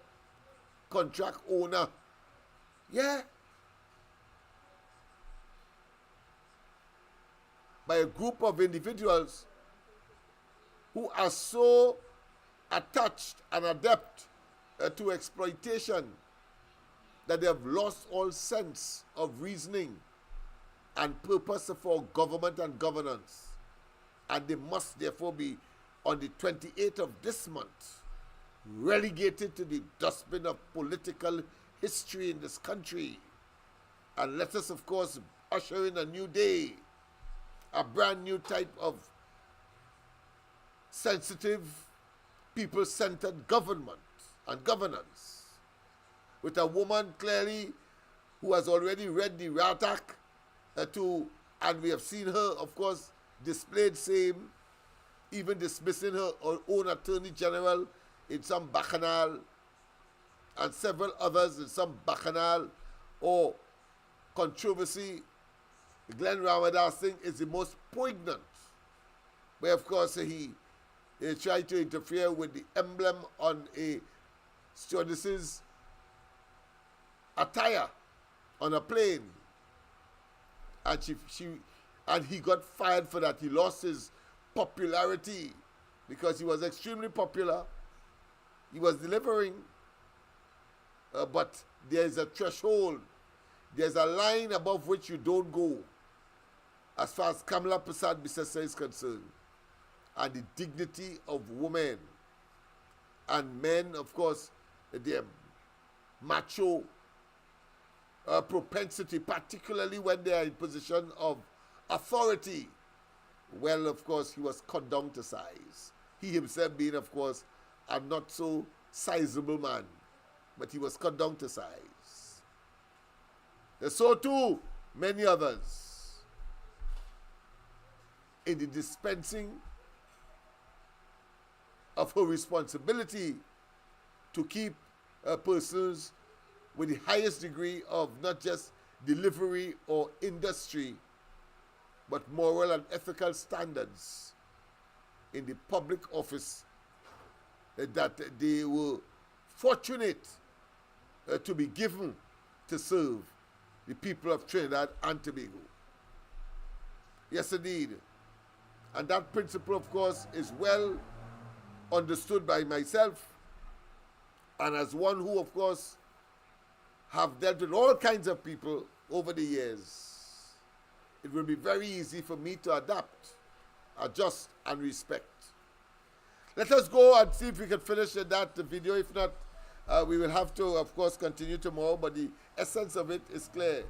contract owner. Yeah. By a group of individuals who are so attached and adept to exploitation that they have lost all sense of reasoning and purpose for government and governance. And they must therefore be, on the 28th of this month, relegated to the dustbin of political history in this country. And let us, of course, usher in a new day, a brand new type of sensitive, people-centered government and governance, with a woman clearly who has already read the RATAC and we have seen her, of course, displayed same, even dismissing her own Attorney General in some bacchanal, and several others in some bacchanal or controversy. Glenn Ramadas Singh is the most poignant, where of course he tried to interfere with the emblem on a stewardess's attire on a plane, and he got fired for that. He lost his popularity because he was extremely popular. He was delivering, but there's a threshold. There's a line above which you don't go as far as Kamala Prasad Bisesa is concerned, and the dignity of women and men, of course, their macho propensity, particularly when they are in position of authority. Well, of course, he was cut down to size. He himself being, of course, a not so sizable man, but he was cut down to size. And so too many others in the dispensing of her responsibility to keep persons with the highest degree of not just delivery or industry, but moral and ethical standards in the public office that they were fortunate to be given to serve the people of Trinidad and Tobago. Yes, indeed. And that principle, of course, is well understood by myself, and as one who, of course, have dealt with all kinds of people over the years, it will be very easy for me to adapt, adjust, and respect. Let us go and see if we can finish that video. If not, we will have to, of course, continue tomorrow, but the essence of it is clear.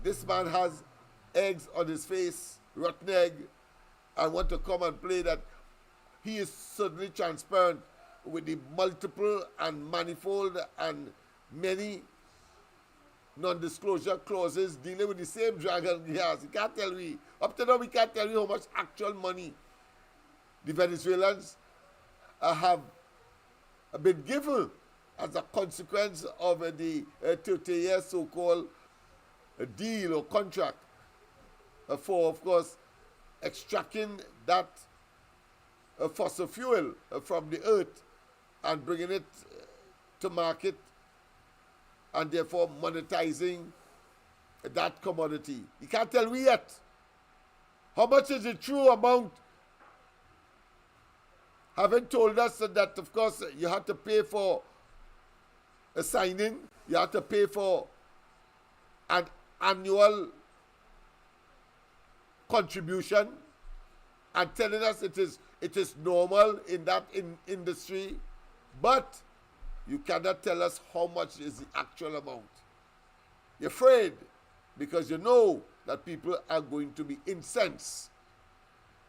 This man has eggs on his face, rotten egg, and want to come and play that he is certainly transparent with the multiple and manifold and many non-disclosure clauses dealing with the same dragon he has. He can't tell me. Up to now, we can't tell you how much actual money the Venezuelans have been given as a consequence of the 30-year so-called deal or contract for, of course, extracting that fossil fuel from the earth and bringing it to market, and therefore monetizing that commodity. You can't tell me yet. How much is the true amount having told us that, of course, you had to pay for a sign-in, you had to pay for an annual contribution, and telling us it is normal in that industry, but you cannot tell us how much is the actual amount. You're afraid because you know that people are going to be incensed.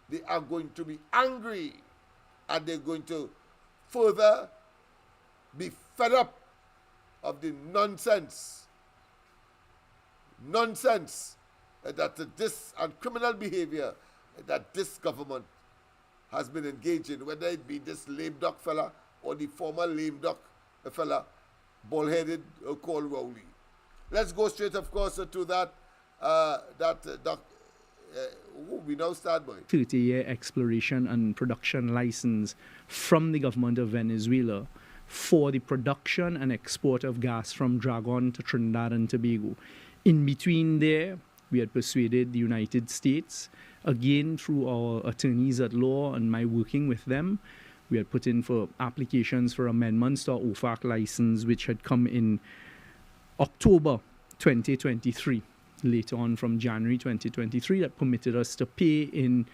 They are going to be angry, and they're going to further be fed up of the nonsense that this and criminal behavior that this government has been engaged in, whether it be this lame duck fella or the former lame duck fella, bald-headed called Rowley. Let's go straight, of course, to that we now start by 30-year exploration and production license from the government of Venezuela for the production and export of gas from Dragon to Trinidad and Tobago. In between there, we had persuaded the United States, again through our attorneys at law and my working with them, we had put in for applications for amendments to our OFAC license, which had come in October 2023, later on from January 2023, that permitted us to pay in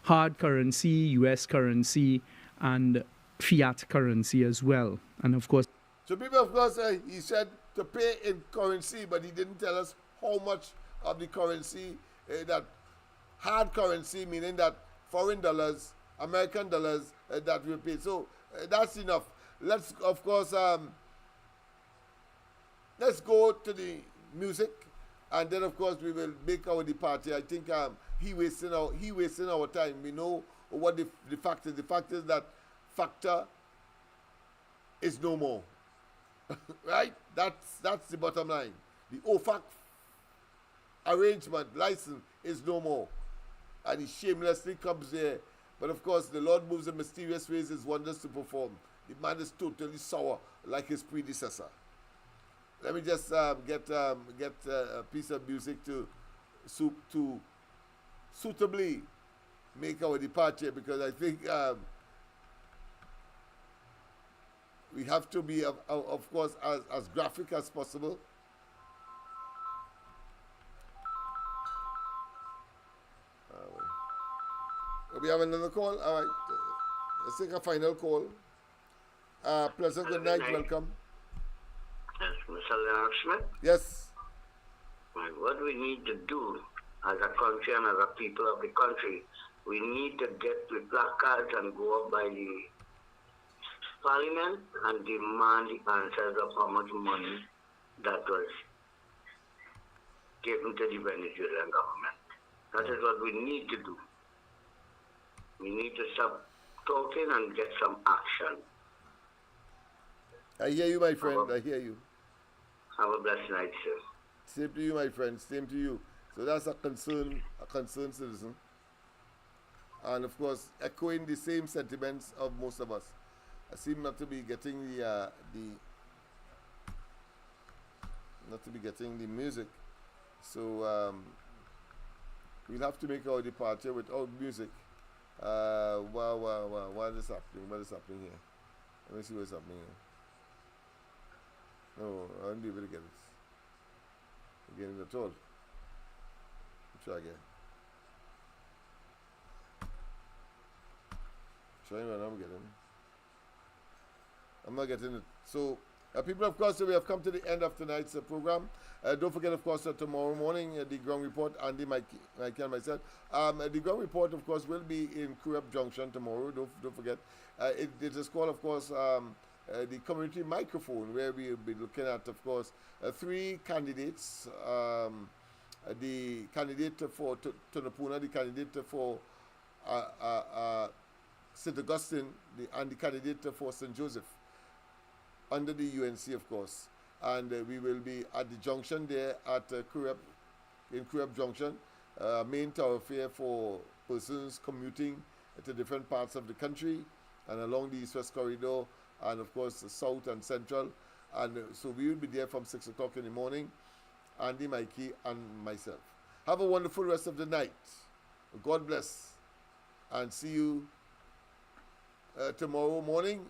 hard currency, US currency, and fiat currency as well. And of course, so people, of course, he said to pay in currency, but he didn't tell us how much of the currency, that hard currency, meaning that foreign dollars, American dollars, that we pay. So that's enough. Let's, of course, let's go to the music, and then, of course, we will make our departure. I think he wasting our time. We know what the fact is. The fact is that Factor is no more. Right? That's the bottom line. The OFAC arrangement, license is no more. And he shamelessly comes there. But of course, the Lord moves in mysterious ways, his wonders to perform. The man is totally sour like his predecessor. Let me just get a piece of music to suitably make our departure, because I think we have to be, of course, as graphic as possible. We have another call. All right. Let's take a final call. Pleasant good night. Welcome. Yes, Mr. Lennox. Yes. What we need to do as a country and as a people of the country, we need to get the placards and go up by the parliament and demand the answers of how much money that was given to the Venezuelan government. That is what we need to do. We need to stop talking and get some action. I hear you, my friend. I hear you. Have a blessed night, sir. Same to you, my friend. Same to you. So that's a concerned citizen. And of course, echoing the same sentiments of most of us. I seem not to be getting the music. So we'll have to make our departure without music. Wow. What is happening? What is happening here? Let me see what's happening here. No, I won't be able to get it at all. Try again. Trying what I'm not getting it. So, people, of course, we have come to the end of tonight's program. Don't forget, of course, tomorrow morning, the ground report, Andy, Mike and myself. The ground report, of course, will be in Kurup Junction tomorrow. Don't forget. It is called, of course, the community microphone, where we will be looking at, of course, 3 candidates. The candidate for Tunapuna, the candidate for St. Augustine, and the candidate for St. Joseph, under the UNC, of course. And we will be at the junction there at Kurup, in Kurup Junction, main thoroughfare for persons commuting to different parts of the country and along the East-West Corridor, and of course the South and Central. And so we will be there from 6 o'clock in the morning, Andy, Mikey, and myself. Have a wonderful rest of the night. God bless, and see you tomorrow morning,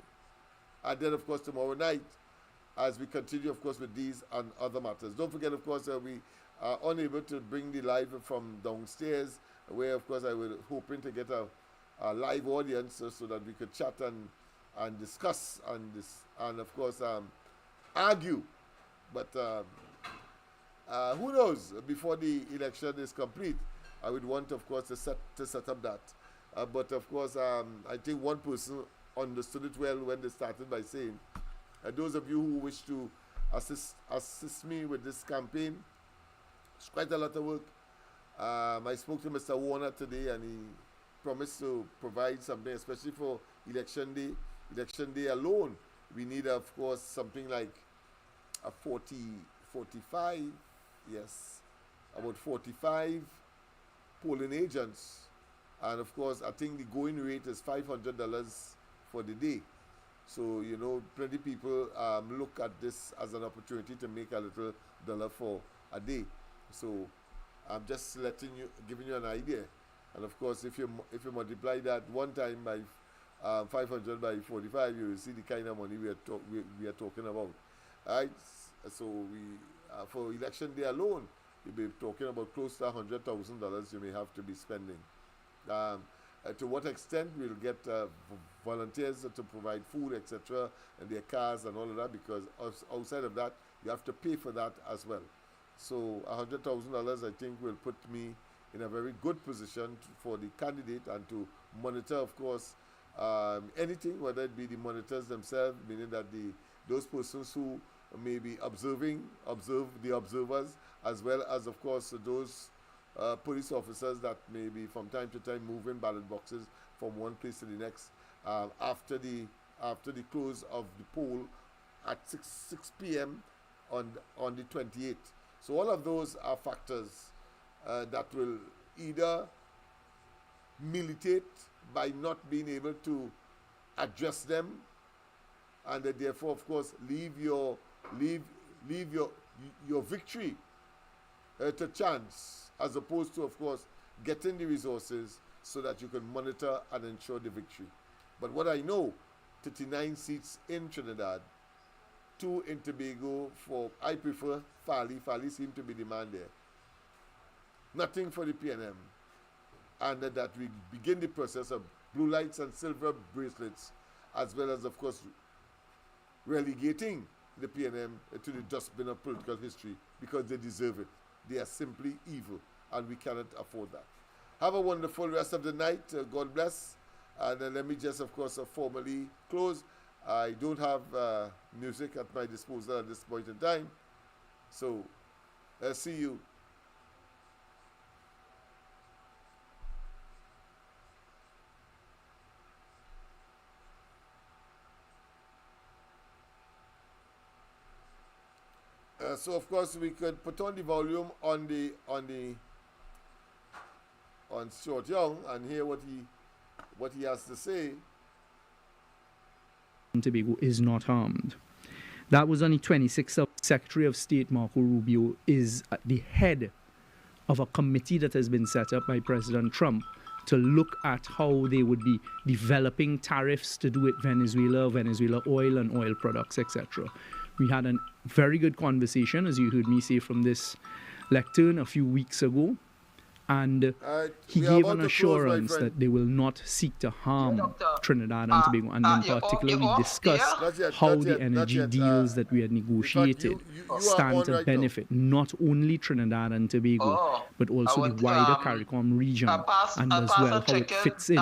and then, of course, tomorrow night, as we continue, of course, with these and other matters. Don't forget, of course, we are unable to bring the live from downstairs, where, of course, I was hoping to get a live audience so that we could chat and discuss and of course, argue. But who knows? Before the election is complete, I would want, of course, to set up that. But of course, I think one person understood it well when they started by saying, those of you who wish to assist me with this campaign, it's quite a lot of work. I spoke to Mr. Warner today, and he promised to provide something, especially for election day. Election day alone, we need, of course, something like a 45, yes, about 45 polling agents. And of course, I think the going rate is $500 for the day. So, you know, plenty people look at this as an opportunity to make a little dollar for a day. So I'm just giving you an idea. And of course, if you multiply that one time by 500 by 45, you will see the kind of money we are talking about. All right. So for election day alone, you'll be talking about close to $100,000 you may have to be spending. To what extent we'll get volunteers to provide food, etc., and their cars and all of that, because outside of that, you have to pay for that as well. So $100,000, I think, will put me in a very good position for the candidate and to monitor, of course, anything, whether it be the monitors themselves, meaning that those persons who may be observe the observers, as well as, of course, those police officers that may be from time to time moving ballot boxes from one place to the next after the close of the poll at 6 p.m. on the 28th. So all of those are factors that will either militate by not being able to address them, and that therefore, of course, leave your victory to chance, as opposed to, of course, getting the resources so that you can monitor and ensure the victory. But what I know, 39 seats in Trinidad, 2 in Tobago. I prefer Fali. Fali seems to be the man there. Nothing for the PNM. And that we begin the process of blue lights and silver bracelets, as well as, of course, relegating the PNM to the dustbin of political history, because they deserve it. They are simply evil, and we cannot afford that. Have a wonderful rest of the night. God bless. And then let me just, of course, formally close. I don't have music at my disposal at this point in time. So, see you. So of course we could put on the volume on Stuart Young and hear what he has to say. Tobago is not harmed. That was on the 26th of Secretary of State Marco Rubio is at the head of a committee that has been set up by President Trump to look at how they would be developing tariffs to do with Venezuela oil and oil products, etc. We had a very good conversation, as you heard me say from this lectern a few weeks ago, and he gave an assurance that they will not seek to harm Trinidad and Tobago, and in particular we discussed how the energy deals that we had negotiated stand to benefit not only Trinidad and Tobago, but also the wider CARICOM region, and as well how it fits in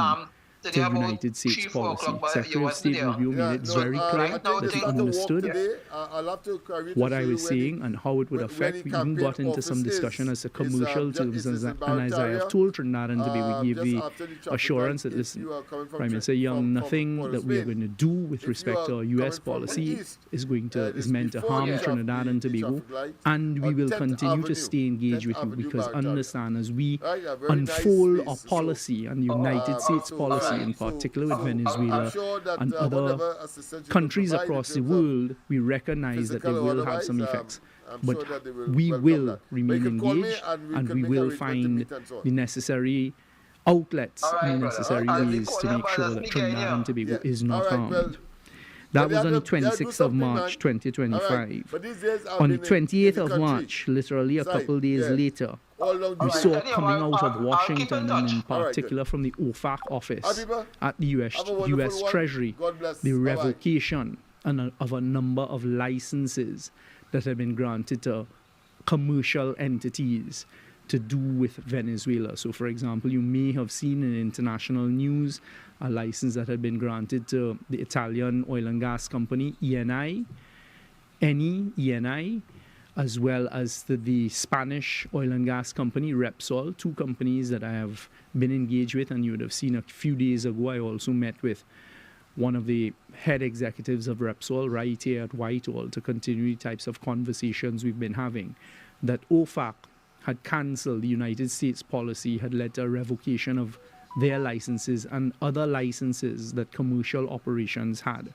to the United States policy. Secretary of State Rubio made it very clear that he understood what I was saying and how it would affect. We even got into some discussion as to commercial terms, and as I have told Trinidad and Tobago, we gave the assurance that, listen, Prime Minister Young, nothing that we are going to do with respect to our U.S. policy is meant to harm Trinidad and Tobago, and we will continue to stay engaged with you, because understand, as we unfold our policy and the United States policy, in particular with Venezuela and other countries across the world, we recognize that they will have some effects. But we will remain engaged, and we will find the necessary outlets All right, and brother. necessary I'll be ways to calling make about sure us that again, Trinidad yeah. and Tobago is not All right, harmed. well, That they was have on the to- they have to do 26th of something, March, man. All 2025. right. But these days I've On the been in 28th the of country. March, literally a Side, couple days yeah. later, All down we the saw Anyhow, coming out of I'll keep Washington, in and in touch. All right, particular from the OFAC office Habiba, at the US, have a wonderful US one. Treasury, God bless. the Bye-bye. revocation of a number of licenses that have been granted to commercial entities to do with Venezuela. So, for example, you may have seen in international news a license that had been granted to the Italian oil and gas company ENI, as well as to the Spanish oil and gas company Repsol, two companies that I have been engaged with, and you would have seen a few days ago I also met with one of the head executives of Repsol right here at Whitehall to continue the types of conversations we've been having. That OFAC had cancelled the United States policy, had led to a revocation of their licenses and other licenses that commercial operations had.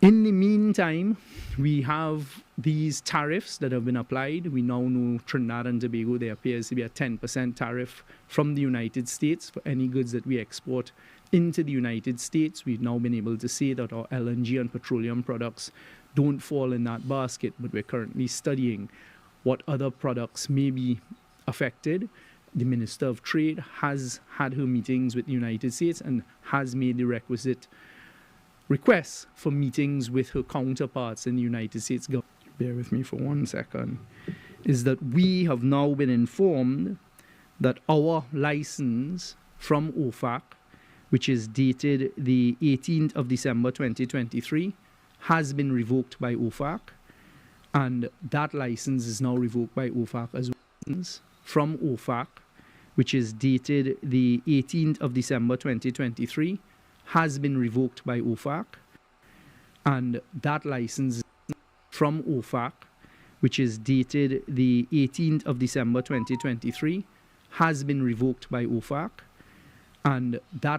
In the meantime, we have these tariffs that have been applied. We now know Trinidad and Tobago, there appears to be a 10% tariff from the United States for any goods that we export into the United States. We've now been able to say that our LNG and petroleum products don't fall in that basket, but we're currently studying what other products may be affected. The Minister of Trade has had her meetings with the United States and has made the requisite requests for meetings with her counterparts in the United States government. Bear with me for 1 second. Is that we have now been informed that our license from OFAC, which is dated the 18th of December 2023, has been revoked by OFAC, and that license is now revoked by OFAC as well. From OFAC, which is dated the 18th of December 2023, has been revoked by OFAC, and that license from OFAC, which is dated the 18th of December 2023, has been revoked by OFAC, and that